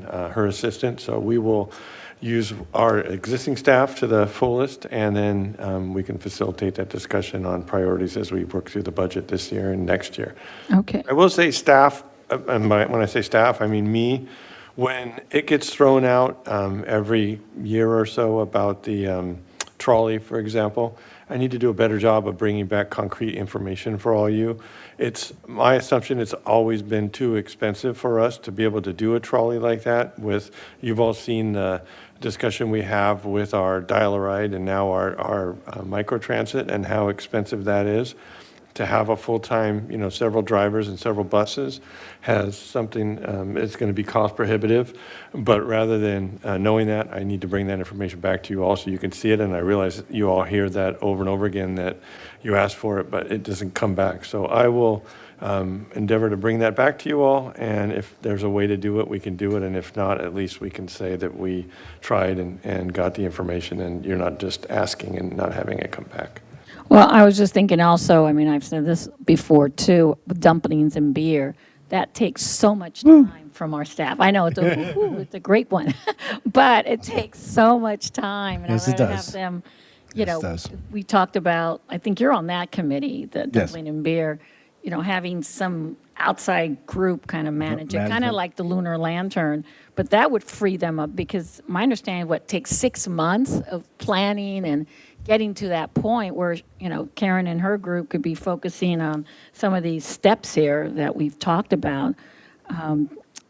her assistant. So we will use our existing staff to the fullest, and then we can facilitate that discussion on priorities as we work through the budget this year and next year. Okay. I will say staff, and when I say staff, I mean me, when it gets thrown out every year or so about the trolley, for example, I need to do a better job of bringing back concrete information for all you. It's my assumption it's always been too expensive for us to be able to do a trolley like that. You've all seen the discussion we have with our dial-a-ride and now our microtransit, and how expensive that is. To have a full-time, several drivers and several buses has something, it's going to be cost prohibitive. But rather than knowing that, I need to bring that information back to you all so you can see it. And I realize you all hear that over and over again, that you ask for it, but it doesn't come back. So I will endeavor to bring that back to you all. And if there's a way to do it, we can do it. And if not, at least we can say that we tried and got the information, and you're not just asking and not having it come back. Well, I was just thinking also, I mean, I've said this before too, with dumplings and beer, that takes so much time from our staff. I know it's a great one, but it takes so much time. And Yes, I'd it rather does. have them, Yes, it does. we talked about, I think you're on that committee, the dumpling and beer, having some outside group kind of manage it, kind of Management. like the Lunar Lantern, but that would free them up, because my understanding, what takes 6 months of planning and getting to that point where, Karen and her group could be focusing on some of these steps here that we've talked about.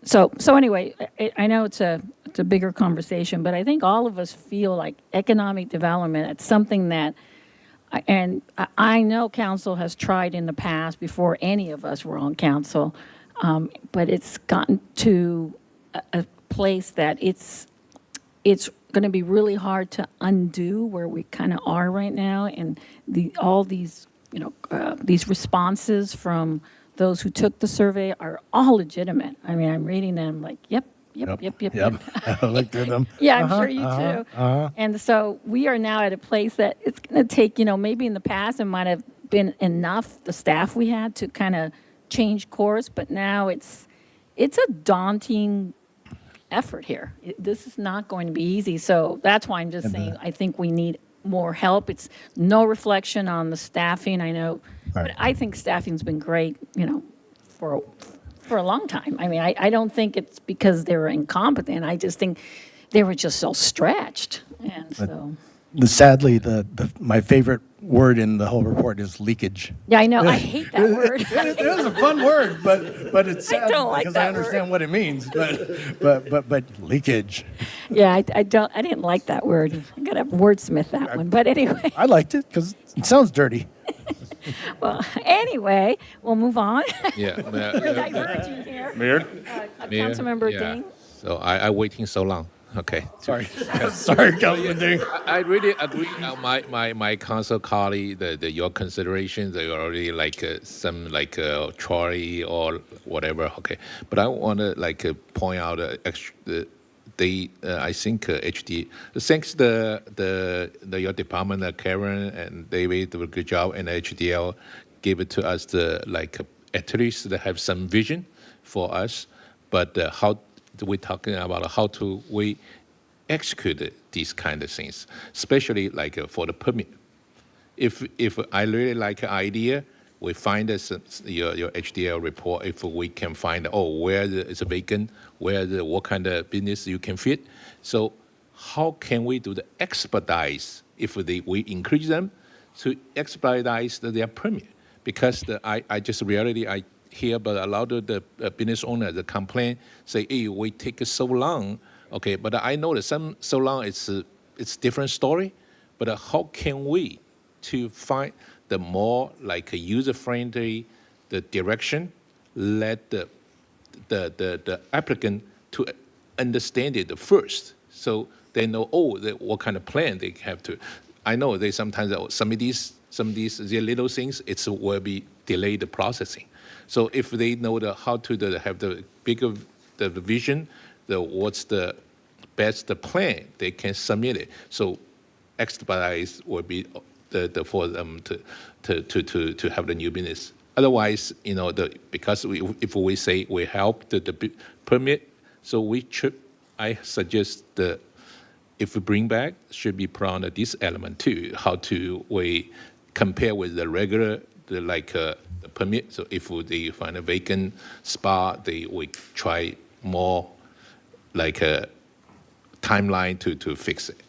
So anyway, I know it's a bigger conversation, but I think all of us feel like economic development, it's something that, and I know council has tried in the past before any of us were on council, but it's gotten to a place that it's going to be really hard to undo where we kind of are right now, and all these these responses from those who took the survey are all legitimate. I mean, I'm reading them like, yep. I looked through them. Yeah, I'm sure you too. And so we are now at a place that it's going to take, maybe in the past it might have been enough, the staff we had, to kind of change course, but now it's a daunting effort here. This is not going to be easy. So that's why I'm just saying I think we need more help. It's no reflection on the staffing, I know, but I think staffing's been great, for a long time. I mean, I don't think it's because they were incompetent. I just think they were just so stretched. And so, Sadly, my favorite word in the whole report is leakage. yeah, I know. I hate that word. It is a fun word, but it's sad don't like because that I understand what it means. But leakage. Yeah, I didn't like that word. I got to wordsmith that one. But anyway. I liked it because it sounds dirty. Well, anyway, we'll move on. Yeah. We're diverging here. Mayor? Councilmember Yeah. Ding? So I waiting so long. Okay. Sorry. Sorry, Councilman Ding. I really agree. My council colleague, your considerations, they already like some like trolley or whatever. Okay, but I want to like point out I think HD thanks your department, Karen and David, do a good job, and HDL gave it to us the like at least to have some vision for us, but how we're talking about how to we execute these kind of things, especially like for the permit. If I really like an idea, we find your HDL report. If we can find where it's vacant, what kind of business you can fit. So how can we do the expedite if we increase them to expedite their permit? Because I just reality I hear about a lot of the business owners the complaint say, hey, we take so long. Okay, but I know that so long it's different story. But how can we to find the more like a user-friendly the direction, let the applicant to understand it first, so they know what kind of plan they have to. I know they sometimes some of these little things will be delayed the processing. So if they know how to have the bigger the vision, what's the best plan, they can submit it. So expedite will be for them to have the new business. Otherwise, because if we say we help the permit, so I suggest if we bring back, should be put on this element too, how to we compare with the regular the permit. So if they find a vacant spot, we try more like a timeline to fix it.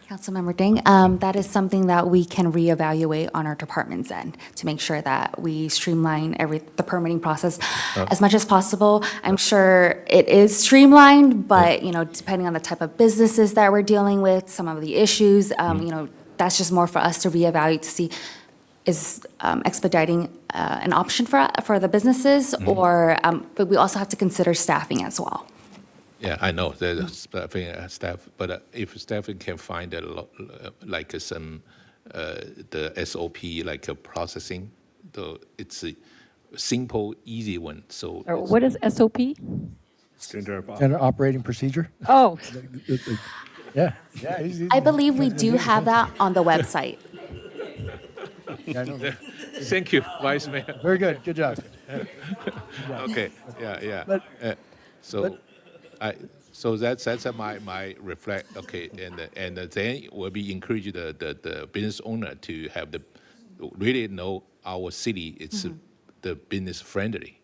Councilmember Ding, that is something that we can reevaluate on our department's end to make sure that we streamline the permitting process as much as possible. I'm sure it is streamlined, but depending on the type of businesses that we're dealing with, some of the issues, that's just more for us to reevaluate to see is expediting an option for the businesses, or but we also have to consider staffing as well. Yeah, I know the staff, but if staff can find like some the SOP like a processing, it's a simple, easy one. So What is SOP? Standard operating procedure? Oh, Yeah. I believe we do have that on the website. Yeah, I know. Thank you, Vice Mayor. Very good. Good job. Okay, yeah. But- So that's my reflect. Okay, and then will be encourage the business owner to have really know our city. It's the business friendly.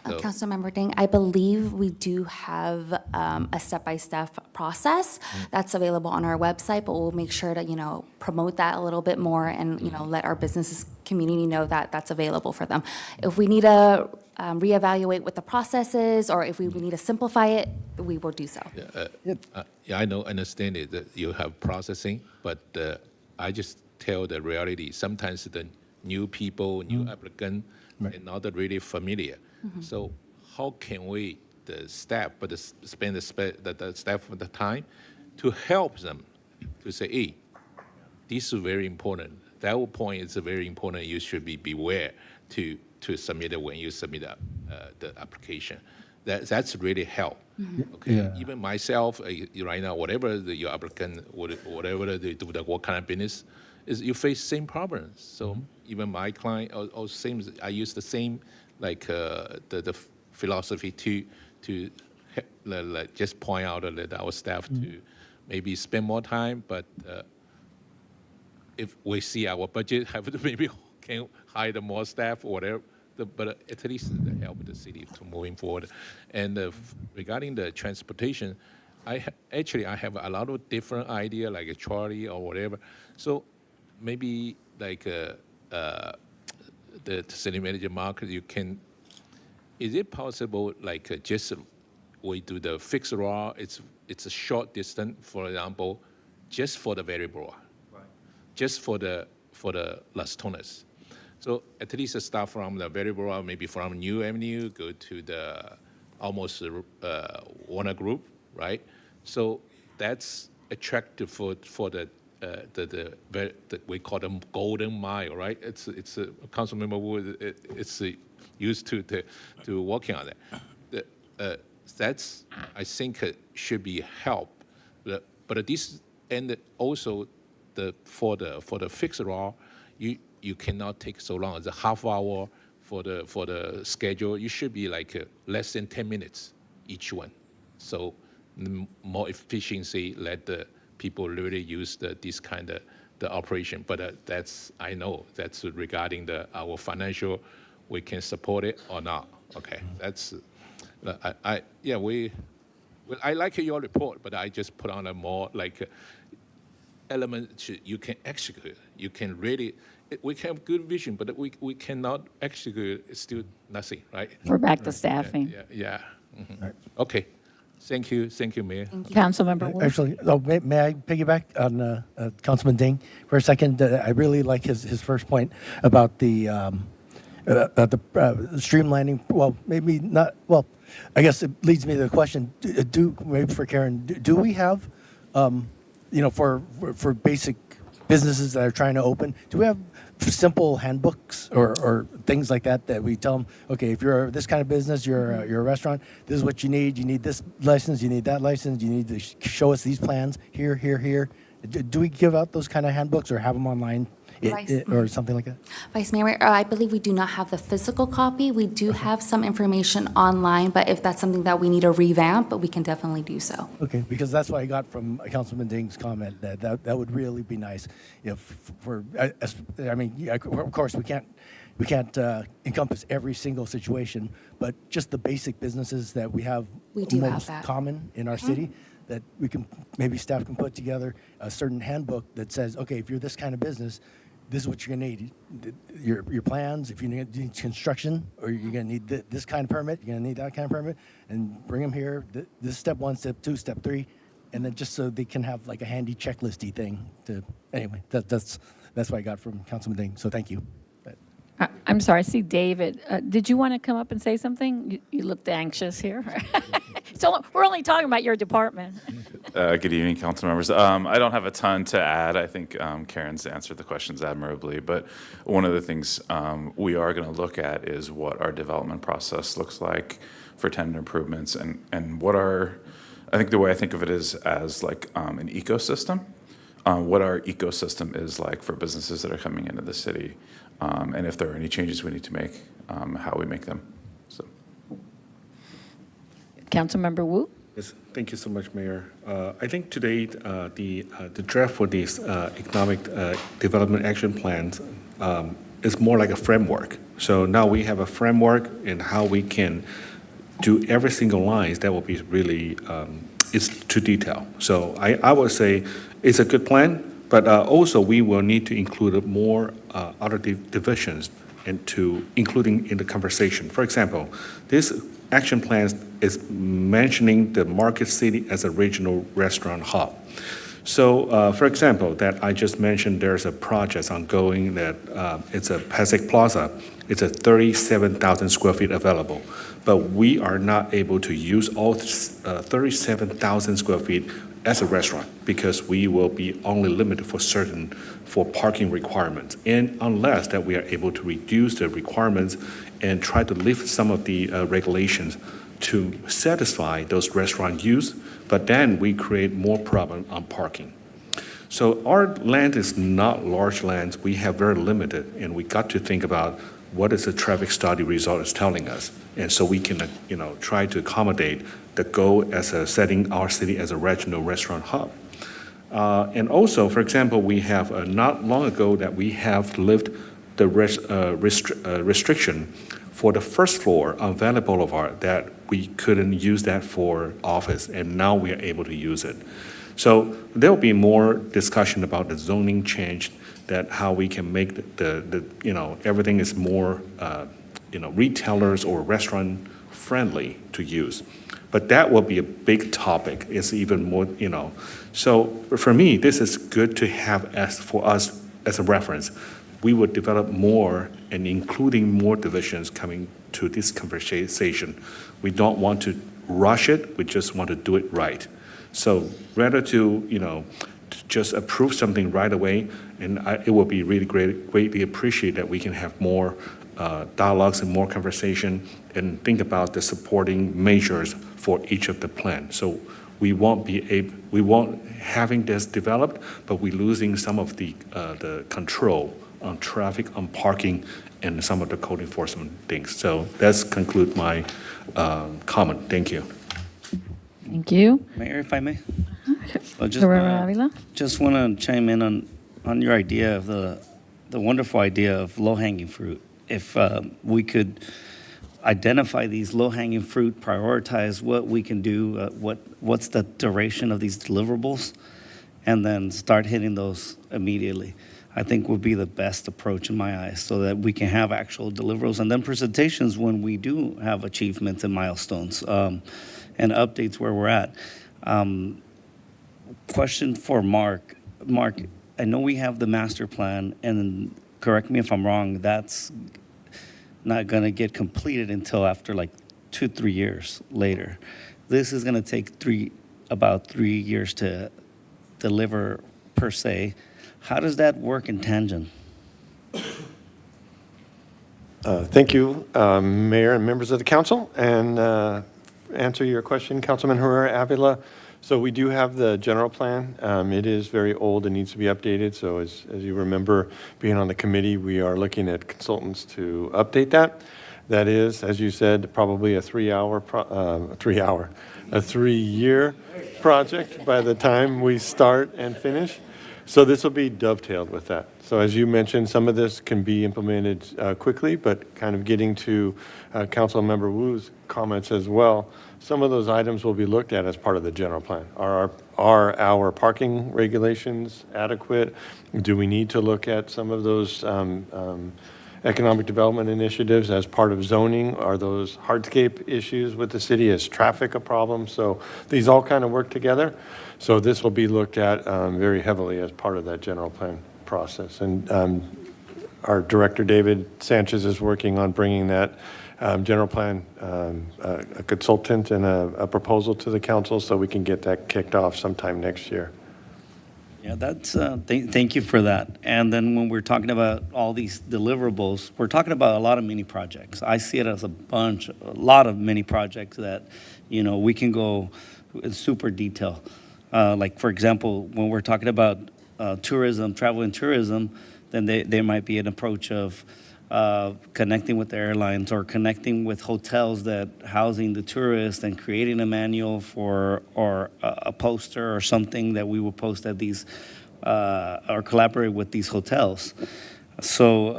So- Councilmember Ding, I believe we do have a step-by-step process that's available on our website, but we'll make sure to, promote that a little bit more and, let our business community know that that's available for them. If we need to reevaluate what the process is, or if we need to simplify it, we will do so. Yeah, I know, understand it, that you have processing, but I just tell the reality. Sometimes the new people, new applicant, are not really familiar. So how can we, the staff, spend the staff of the time to help them to say, hey, this is very important. That point is very important. You should be beware to submit it when you submit the application. That's really help. Okay. Yeah. Even myself, right now, whatever your applicant, whatever they do, what kind of business, is you face same problems. So even my client, or same, I use the same like the philosophy to like just point out that our staff to maybe spend more time, but if we see our budget, have to maybe can hire more staff or whatever. But at least help the city to moving forward. And regarding the transportation, I have a lot of different idea, like a trolley or whatever. So maybe like the city manager Mark, you can. Is it possible like just we do the fixed route? It's a short distance, for example, just for the very broad. Right. just for the Las Tunas. So at least start from the very broad, maybe from New Avenue, go to the almost Warner Group, right? So that's attractive for the we call them golden mile, right? It's a Councilmember Wu, it's used to working on that. That's I think should be help, but this and also for the fixed law, you cannot take so long. It's a half hour for the schedule. You should be like less than 10 minutes each one. So more efficiency, let the people really use this kind of the operation. But that's I know that's regarding our financial, we can support it or not. Okay, that's I like your report, but I just put on a more like element you can execute. You can really. We can have good vision, but we cannot execute. It's still nothing, right? We're back to staffing. Yeah. Mm-hmm. Right. Okay. Thank you, Mayor. Councilmember Wu. Actually, may I piggyback on Councilman Ding for a second? I really like his first point about the streamlining. Well, maybe not. Well, I guess it leads me to the question. Maybe for Karen, do we have, for basic businesses that are trying to open, do we have simple handbooks or things like that we tell them, okay, if you're this kind of business, you're a restaurant, this is what you need this license, you need that license, you need to show us these plans here. Do we give out those kind of handbooks or have them online or something like that? Vice Mayor, I believe we do not have the physical copy. We do have some information online, but if that's something that we need to revamp, we can definitely do so. Okay, because that's what I got from Councilman Ding's comment, that would really be nice if of course we can't encompass every single situation, but just the basic businesses that we have most common in our city, that maybe staff can put together a certain handbook that says, okay, if you're this kind of business, this is what you're going to need. Your plans, if you need construction, or you're going to need this kind of permit, you're going to need that kind of permit, and bring them here. This is step 1, step 2, step 3, and then just so they can have like a handy checklisty thing. Anyway, that's what I got from Councilman Ding. So thank you. I'm sorry, I see David. Did you want to come up and say something? You looked anxious here. So we're only talking about your department. Good evening, council members. I don't have a ton to add. I think Karen's answered the questions admirably, but one of the things we are going to look at is what our development process looks like for tenant improvements and what I think the way I think of it is as like an ecosystem, what our ecosystem is like for businesses that are coming into the city. And if there are any changes we need to make, how we make them. So, Councilmember Wu. Yes, thank you so much, Mayor. I think today the draft for these economic development action plans is more like a framework. So now we have a framework in how we can do every single line. That will be really it's to detail. So I would say it's a good plan. But also, we will need to include more other divisions including in the conversation. For example, this action plan is mentioning the Market City as a regional restaurant hub. So, for example, that I just mentioned, there's a project ongoing that it's a Pacific Plaza. It's a 37,000 square feet available, but we are not able to use all 37,000 square feet as a restaurant because we will be only limited for parking requirements, and unless that we are able to reduce the requirements and try to lift some of the regulations to satisfy those restaurant use, but then we create more problem on parking. So our land is not large lands. We have very limited, and we got to think about what is the traffic study result is telling us, and so we can try to accommodate the goal as setting our city as a regional restaurant hub. And also, for example, we have not long ago that we have lifted the restriction for the first floor on Valley Boulevard that we couldn't use that for office, and now we are able to use it. So there will be more discussion about the zoning change, that how we can make everything is more retailers or restaurant friendly to use. But that will be a big topic. It's even more, So for me, this is good to have for us as a reference, we would develop more and including more divisions coming to this conversation. We don't want to rush it, we just want to do it right. So rather to, to just approve something right away, and it will be really greatly appreciated that we can have more dialogues and more conversation and think about the supporting measures for each of the plans. So we won't having this developed, but we're losing some of the control on traffic, on parking, and some of the code enforcement things. So that's conclude my comment. Thank you. Thank you. Mayor, if I may? Guerrero Avila? Just want to chime in on your idea of the wonderful idea of low-hanging fruit. If we could identify these low-hanging fruit, prioritize what we can do, what's the duration of these deliverables, and then start hitting those immediately, I think would be the best approach in my eyes, so that we can have actual deliverables and then presentations when we do have achievements and milestones, and updates where we're at. Question for Mark. Mark, I know we have the master plan, and correct me if I'm wrong, that's not going to get completed until after like 2-3 years later. This is going to take about 3 years to deliver per se. How does that work in tangent? Thank you, Mayor and members of the council. And answer your question, Councilman Herrera Avila. So we do have the general plan. It is very old and needs to be updated. So as you remember, being on the committee, we are looking at consultants to update that. That is, as you said, probably a 3-year project by the time we start and finish. So this will be dovetailed with that. So as you mentioned, some of this can be implemented quickly, but kind of getting to Councilmember Wu's comments as well, some of those items will be looked at as part of the general plan. Are our parking regulations adequate? Do we need to look at some of those economic development initiatives as part of zoning? Are those hardscape issues with the city? Is traffic a problem? So these all kind of work together. So this will be looked at very heavily as part of that general plan process. And our director, David Sanchez, is working on bringing that general plan, a consultant and a proposal to the council so we can get that kicked off sometime next year. Yeah, that's, thank you for that. And then when we're talking about all these deliverables, we're talking about a lot of mini projects. I see it as a lot of mini projects that, we can go in super detail. Like, for example, when we're talking about tourism, travel and tourism, then there might be an approach of connecting with the airlines or connecting with hotels that housing the tourists and creating a manual or a poster or something that we will post at these or collaborate with these hotels. So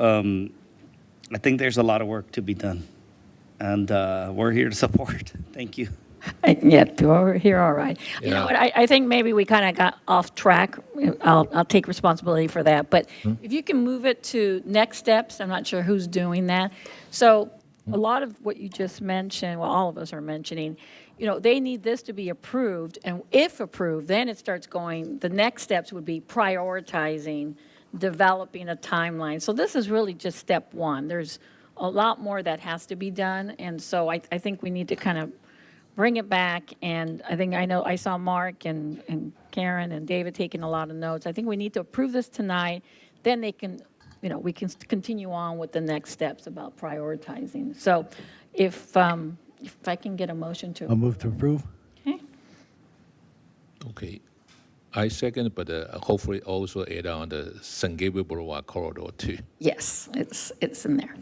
I think there's a lot of work to be done, and we're here to support. Thank you. Yeah, we're here, all right. You know what, I think maybe we kind of got off track. I'll take responsibility for that. But if you can move it to next steps, I'm not sure who's doing that. So a lot of what you just mentioned, well, all of us are mentioning, they need this to be approved. And if approved, then it starts going, the next steps would be prioritizing, developing a timeline. So this is really just step one. There's a lot more that has to be done. And so I think we need to kind of bring it back, and I saw Mark and Karen and David taking a lot of notes. I think we need to approve this tonight, then they can, we can continue on with the next steps about prioritizing. So if I can get a motion to. I'll move to approve. Okay. Okay. I second, but hopefully also add on the San Gabriel Boulevard corridor too. Yes, it's in there.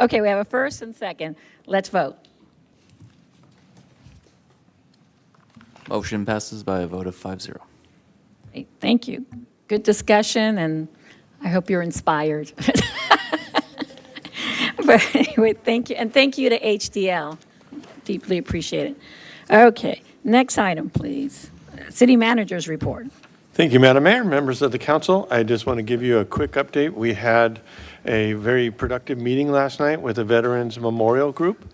Okay, we have a first and second. Let's vote. Motion passes by a vote of 5-0. Great, thank you. Good discussion, and I hope you're inspired. But anyway, thank you. And thank you to HDL. Deeply appreciate it. Okay, next item, please. City Manager's Report. Thank you, Madam Mayor, members of the council. I just want to give you a quick update. We had a very productive meeting last night with the Veterans Memorial Group,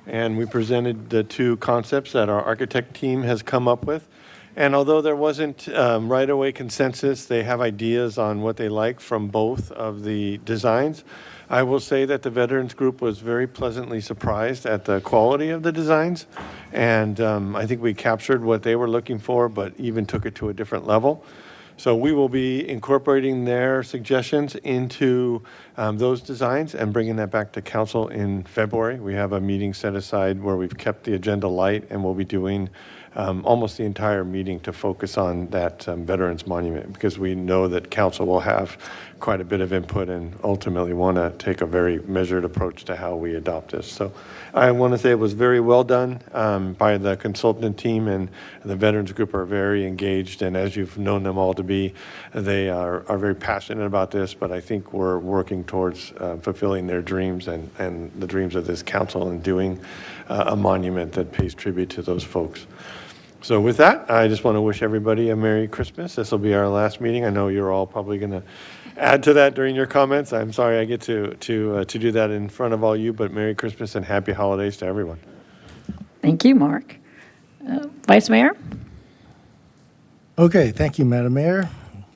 and we presented the two concepts that our architect team has come up with. And although there wasn't right-of-way consensus, they have ideas on what they like from both of the designs. I will say that the Veterans Group was very pleasantly surprised at the quality of the designs. And I think we captured what they were looking for, but even took it to a different level. So we will be incorporating their suggestions into those designs and bringing that back to council in February. We have a meeting set aside where we've kept the agenda light, and we'll be doing almost the entire meeting to focus on that Veterans Monument, because we know that council will have quite a bit of input and ultimately want to take a very measured approach to how we adopt this. So I want to say it was very well done by the consultant team, and the Veterans Group are very engaged, and as you've known them all to be, they are very passionate about this, but I think we're working towards fulfilling their dreams and the dreams of this council and doing a monument that pays tribute to those folks. So with that, I just want to wish everybody a Merry Christmas. This will be our last meeting. I know you're all probably going to add to that during your comments. I'm sorry I get to do that in front of all you, but Merry Christmas and Happy Holidays to everyone. Thank you, Mark. Vice Mayor? Okay, thank you, Madam Mayor.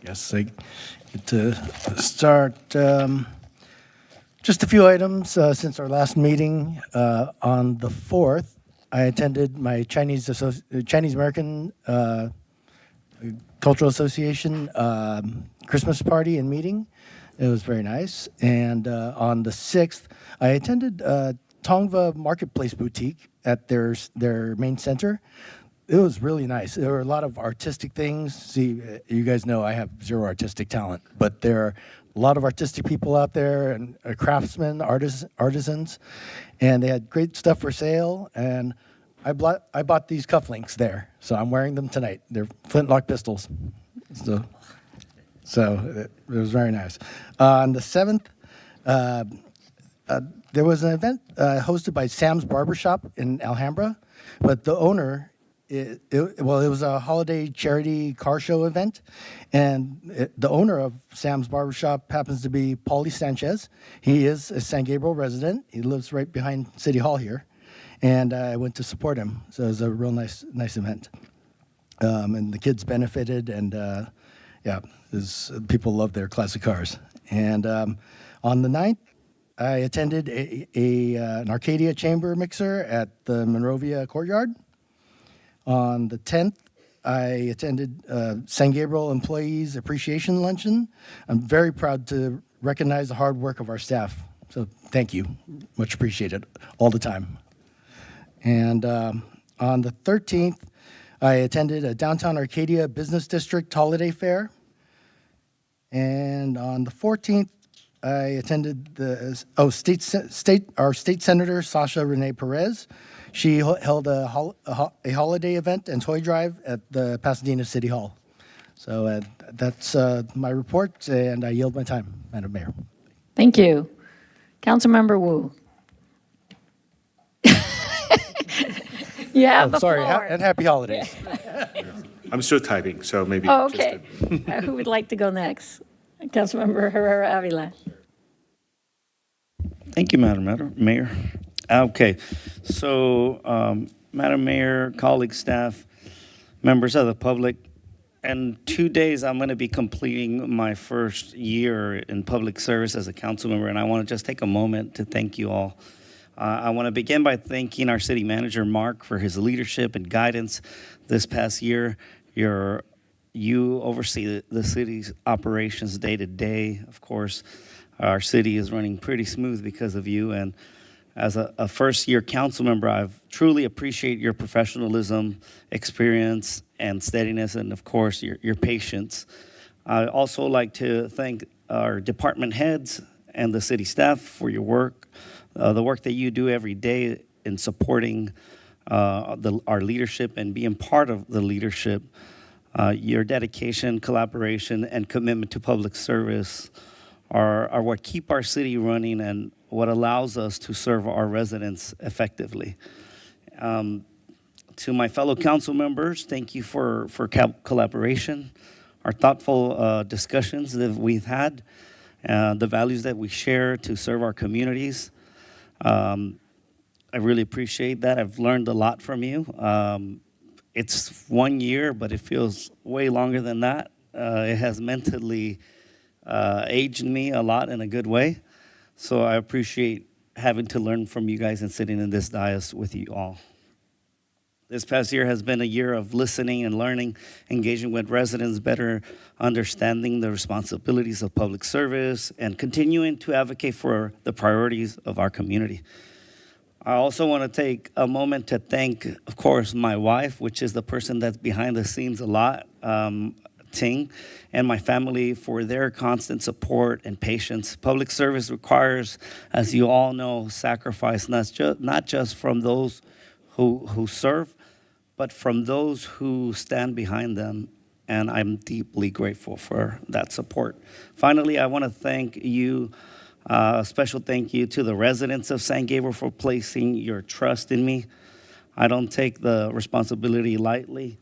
Guess I get to start. Just a few items since our last meeting. On the 4th, I attended my Chinese American Cultural Association Christmas party and meeting. It was very nice. And on the 6th, I attended Tongva Marketplace Boutique at their main center. It was really nice. There were a lot of artistic things. See, you guys know I have zero artistic talent, but there are a lot of artistic people out there, and craftsmen, artisans, and they had great stuff for sale. And I bought these cufflinks there, so I'm wearing them tonight. They're flintlock pistols, so it was very nice. On the 7th, there was an event hosted by Sam's Barbershop in Alhambra, but the owner. It was a holiday charity car show event, and the owner of Sam's Barbershop happens to be Paulie Sanchez. He is a San Gabriel resident. He lives right behind City Hall here, and I went to support him. So it was a real nice event, and the kids benefited, and people love their classic cars. And on the 9th, I attended an Arcadia chamber mixer at the Monrovia Courtyard. On the 10th, I attended San Gabriel Employees Appreciation Luncheon. I'm very proud to recognize the hard work of our staff. So thank you. Much appreciated all the time. And on the 13th, I attended a Downtown Arcadia Business District holiday fair. And on the 14th, I attended our state senator, Sasha Renee Perez. She held a holiday event and toy drive at the Pasadena City Hall. So that's my report, and I yield my time, Madam Mayor. Thank you. Councilmember Wu. You have the sorry, floor. and happy holidays. I'm still typing, so maybe. Oh, okay. Who would like to go next? Councilmember Herrera Avila. Thank you, Madam Mayor. Okay, so Madam Mayor, colleagues, staff, members of the public, in 2 days I'm going to be completing my first year in public service as a council member, and I want to just take a moment to thank you all. I want to begin by thanking our city manager, Mark, for his leadership and guidance this past year. You oversee the city's operations day to day. Of course, our city is running pretty smooth because of you, and as a first-year council member, I've truly appreciate your professionalism, experience, and steadiness, and of course, your patience. I'd also like to thank our department heads and the city staff for your work, the work that you do every day in supporting our leadership and being part of the leadership. Your dedication, collaboration, and commitment to public service are what keep our city running and what allows us to serve our residents effectively. To my fellow council members, thank you for collaboration, our thoughtful discussions that we've had, the values that we share to serve our communities. I really appreciate that. I've learned a lot from you. it's 1 year, but it feels way longer than that. It has mentally aged me a lot in a good way. So I appreciate having to learn from you guys and sitting in this dais with you all. This past year has been a year of listening and learning, engaging with residents, better understanding the responsibilities of public service, and continuing to advocate for the priorities of our community. I also want to take a moment to thank, of course, my wife, which is the person that's behind the scenes a lot, Ting, and my family for their constant support and patience. Public service requires, as you all know, sacrifice, not just from those who serve, but from those who stand behind them, and I'm deeply grateful for that support. Finally, I want to thank you, a special thank you to the residents of San Gabriel for placing your trust in me. I don't take the responsibility lightly,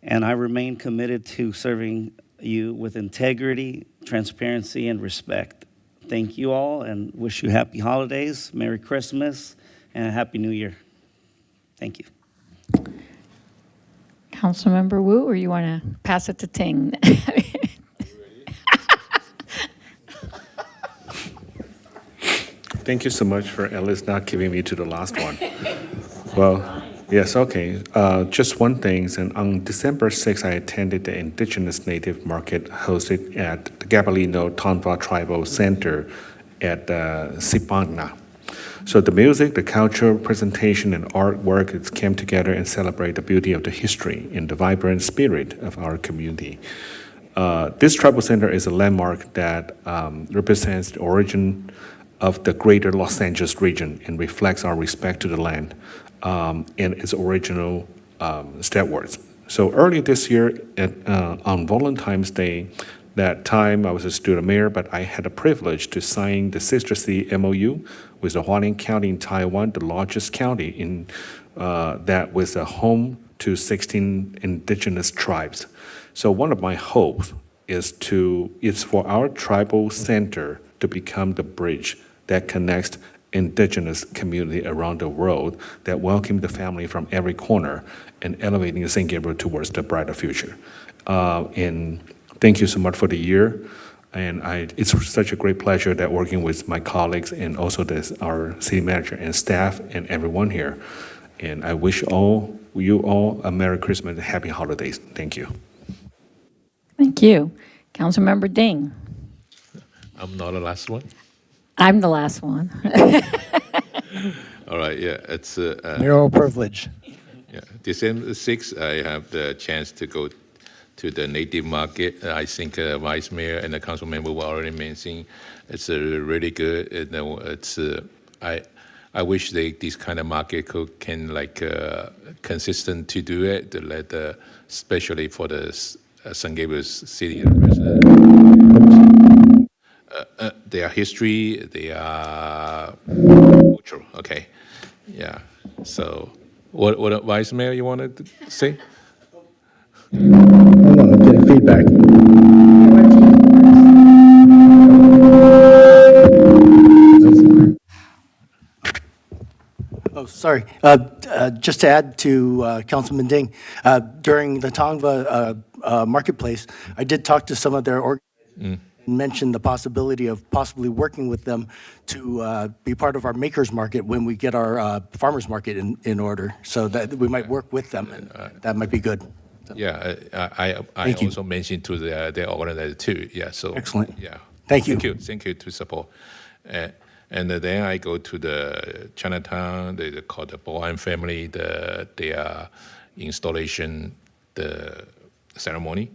and I remain committed to serving you with integrity, transparency, and respect. Thank you all, and wish you happy holidays, Merry Christmas, and a Happy New Year. Thank you. Councilmember Wu, or you want to pass it to Ting? Thank you so much for at least not giving me to the last one. Well, yes, okay. Just one thing, and on December 6th, I attended the Indigenous Native Market hosted at the Gabriel Tonva Tribal Center at Sipangna. So the music, the cultural presentation, and artwork came together and celebrate the beauty of the history and the vibrant spirit of our community. This tribal center is a landmark that represents the origin of the greater Los Angeles region and reflects our respect to the land and its original stalwarts. So early this year, on Valentine's Day, that time I was a student mayor, but I had the privilege to sign the Sister City MOU with the Hualien County in Taiwan, the largest county in that was a home to 16 indigenous tribes. So one of my hopes is for our tribal center to become the bridge that connects indigenous community around the world, that welcome the family from every corner and elevating San Gabriel towards the brighter future. And thank you so much for the year. And it's such a great pleasure that working with my colleagues and also our city manager and staff and everyone here. And I wish you all a Merry Christmas and Happy Holidays. Thank you. Thank you. Councilmember Ding. I'm not the last one. I'm the last one. All right, yeah, it's Mayoral privilege. yeah. December 6th, I have the chance to go to the native market. I think Vice Mayor and the council member were already mentioning it's really good. It's I wish this kind of market can consistent to do it, to let especially for the San Gabriel city residents. Their history, their culture. Okay, yeah. So, what Vice Mayor you wanted to say? I'm getting feedback. Oh, sorry. Just to add to Councilman Ding, during the Tongva Marketplace, I did talk to some of their organizers and mentioned the possibility of possibly working with them to be part of our makers market when we get our farmers market in order, so that we might work with them, and that might be good. Yeah, I also mentioned to their organizer too. Yeah, so excellent. Yeah, thank you to support. And then I go to the Chinatown. They call the Bohan family. Their installation, the ceremony.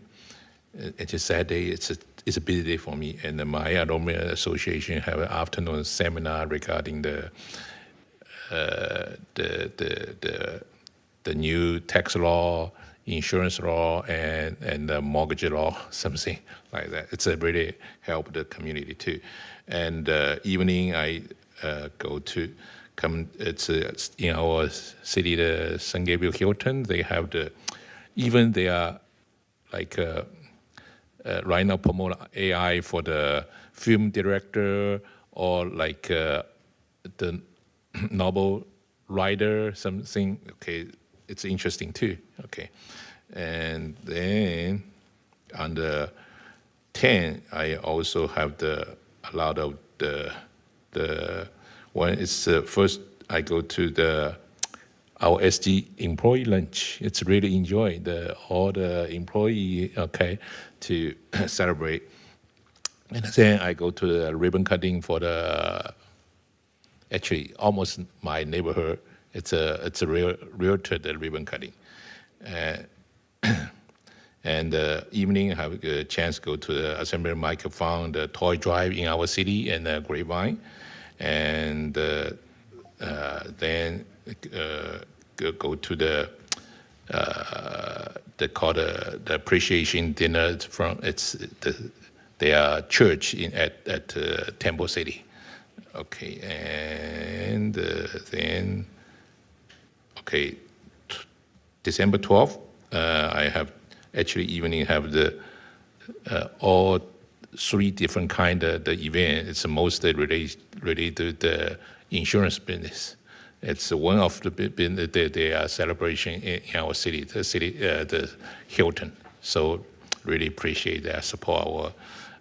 It's a sad day. It's a busy day for me. And my alumni association have an afternoon seminar regarding the new tax law, insurance law, and the mortgage law, something like that. It's really help the community too. And evening I go to it's in our city, the San Gabriel Hilton. They have they are like right now promote AI for the film director or like the novel writer, something. Okay, it's interesting too. Okay, and then on the 10, I also have a lot of the one is first I go to our SG employee lunch. It's really enjoy all the employee to celebrate. And then I go to the ribbon cutting for actually almost my neighborhood. It's a realtor the ribbon cutting. And evening, I have a chance to go to the Assembly Microphone, the toy drive in our city, and Grapevine. And then go to the appreciation dinner from their church at Temple City. Okay, and then December 12th, I have actually evening have all 3 different kind of the event. It's mostly related to the insurance business. It's one of the celebration in our city, the Hilton. So really appreciate that support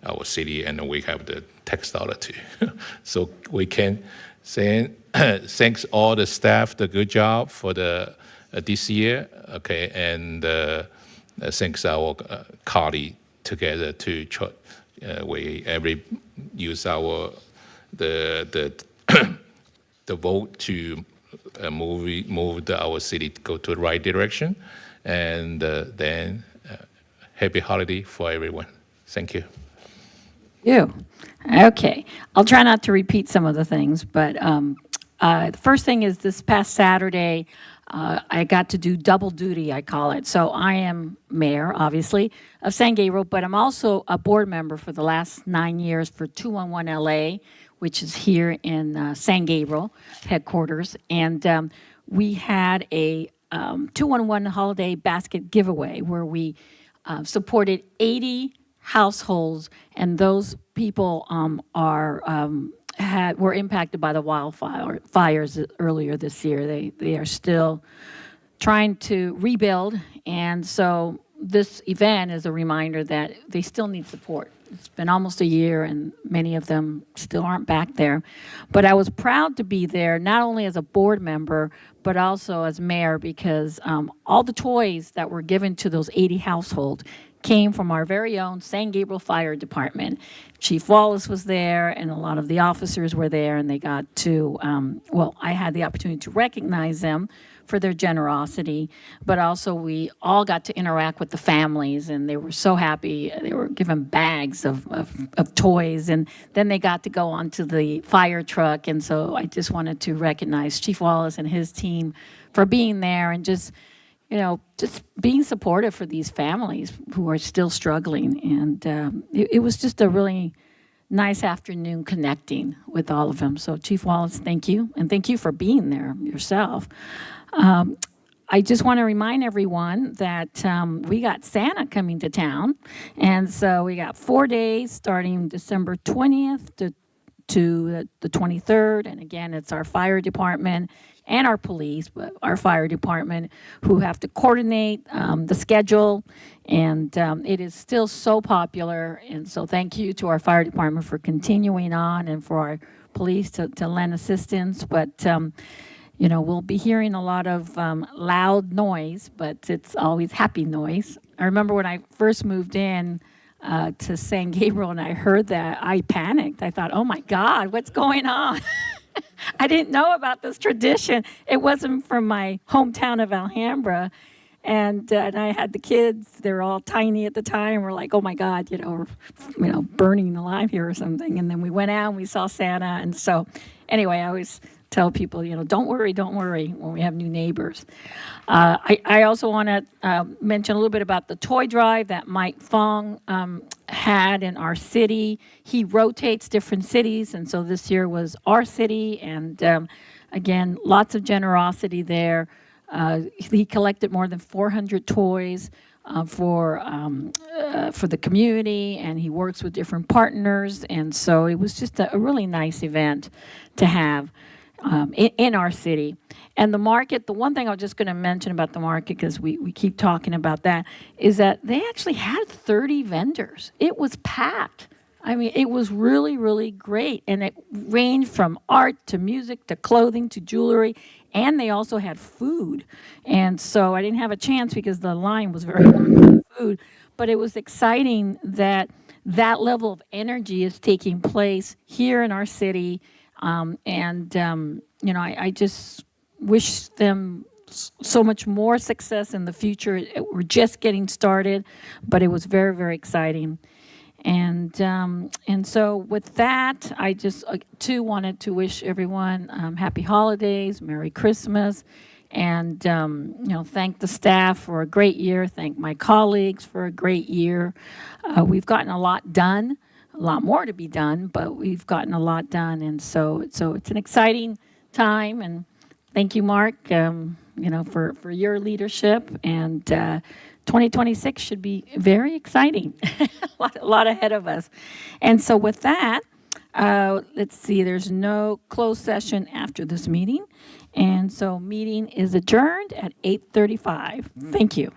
our city, and we have the tax dollar too. So we can say thanks all the staff, the good job for this year. Okay, and thanks our colleague together to we use our the vote to move our city to go to the right direction, and then happy holiday for everyone. Thank you. You. Okay. I'll try not to repeat some of the things, but the first thing is this past Saturday, I got to do double duty, I call it. So I am mayor, obviously, of San Gabriel, but I'm also a board member for the last 9 years for 211 LA, which is here in San Gabriel headquarters. And we had a 211 holiday basket giveaway where we supported 80 households, and those people were impacted by the wildfires earlier this year. They are still trying to rebuild, and so this event is a reminder that they still need support. It's been almost a year, and many of them still aren't back there. But I was proud to be there, not only as a board member, but also as mayor, because all the toys that were given to those 80 households came from our very own San Gabriel Fire Department. Chief Wallace was there, and a lot of the officers were there, and they got to, I had the opportunity to recognize them for their generosity, but also we all got to interact with the families, and they were so happy. They were given bags of toys, and then they got to go onto the fire truck, and so I just wanted to recognize Chief Wallace and his team for being there and just being supportive for these families who are still struggling. And it was just a really nice afternoon connecting with all of them. So Chief Wallace, thank you. And thank you for being there yourself. I just want to remind everyone that we got Santa coming to town. And so we got 4 days starting December 20th to the 23rd. And again, it's our fire department and our police, but our fire department who have to coordinate the schedule. And it is still so popular. And so thank you to our fire department for continuing on, and for our police to lend assistance. But, we'll be hearing a lot of loud noise, but it's always happy noise. I remember when I first moved in to San Gabriel and I heard that, I panicked. I thought, oh my God, what's going on? I didn't know about this tradition. It wasn't from my hometown of Alhambra. And I had the kids. They were all tiny at the time. We're like, oh my God, we're burning alive here or something. And then we went out and we saw Santa. And so anyway, I always tell people, don't worry when we have new neighbors. I also want to mention a little bit about the toy drive that Mike Fong had in our city. He rotates different cities, and so this year was our city, and again, lots of generosity there. He collected more than 400 toys for the community, and he works with different partners, and so it was just a really nice event to have. in our city. And the market, the one thing I was just going to mention about the market, because we keep talking about that, is that they actually had 30 vendors. It was packed. I mean, it was really, really great. And it ranged from art to music to clothing to jewelry. And they also had food. And so I didn't have a chance because the line was very long for the food. But it was exciting that that level of energy is taking place here in our city. I just wish them so much more success in the future. We're just getting started, but it was very, very exciting. And so with that, I just, too, wanted to wish everyone happy holidays, Merry Christmas, and, thank the staff for a great year, thank my colleagues for a great year. We've gotten a lot done, a lot more to be done, but we've gotten a lot done, and so it's an exciting time, and thank you, Mark, for your leadership, and 2026 should be very exciting. a lot ahead of us. And so with that, let's see, there's no closed session after this meeting. And so meeting is adjourned at 8:35. Thank you.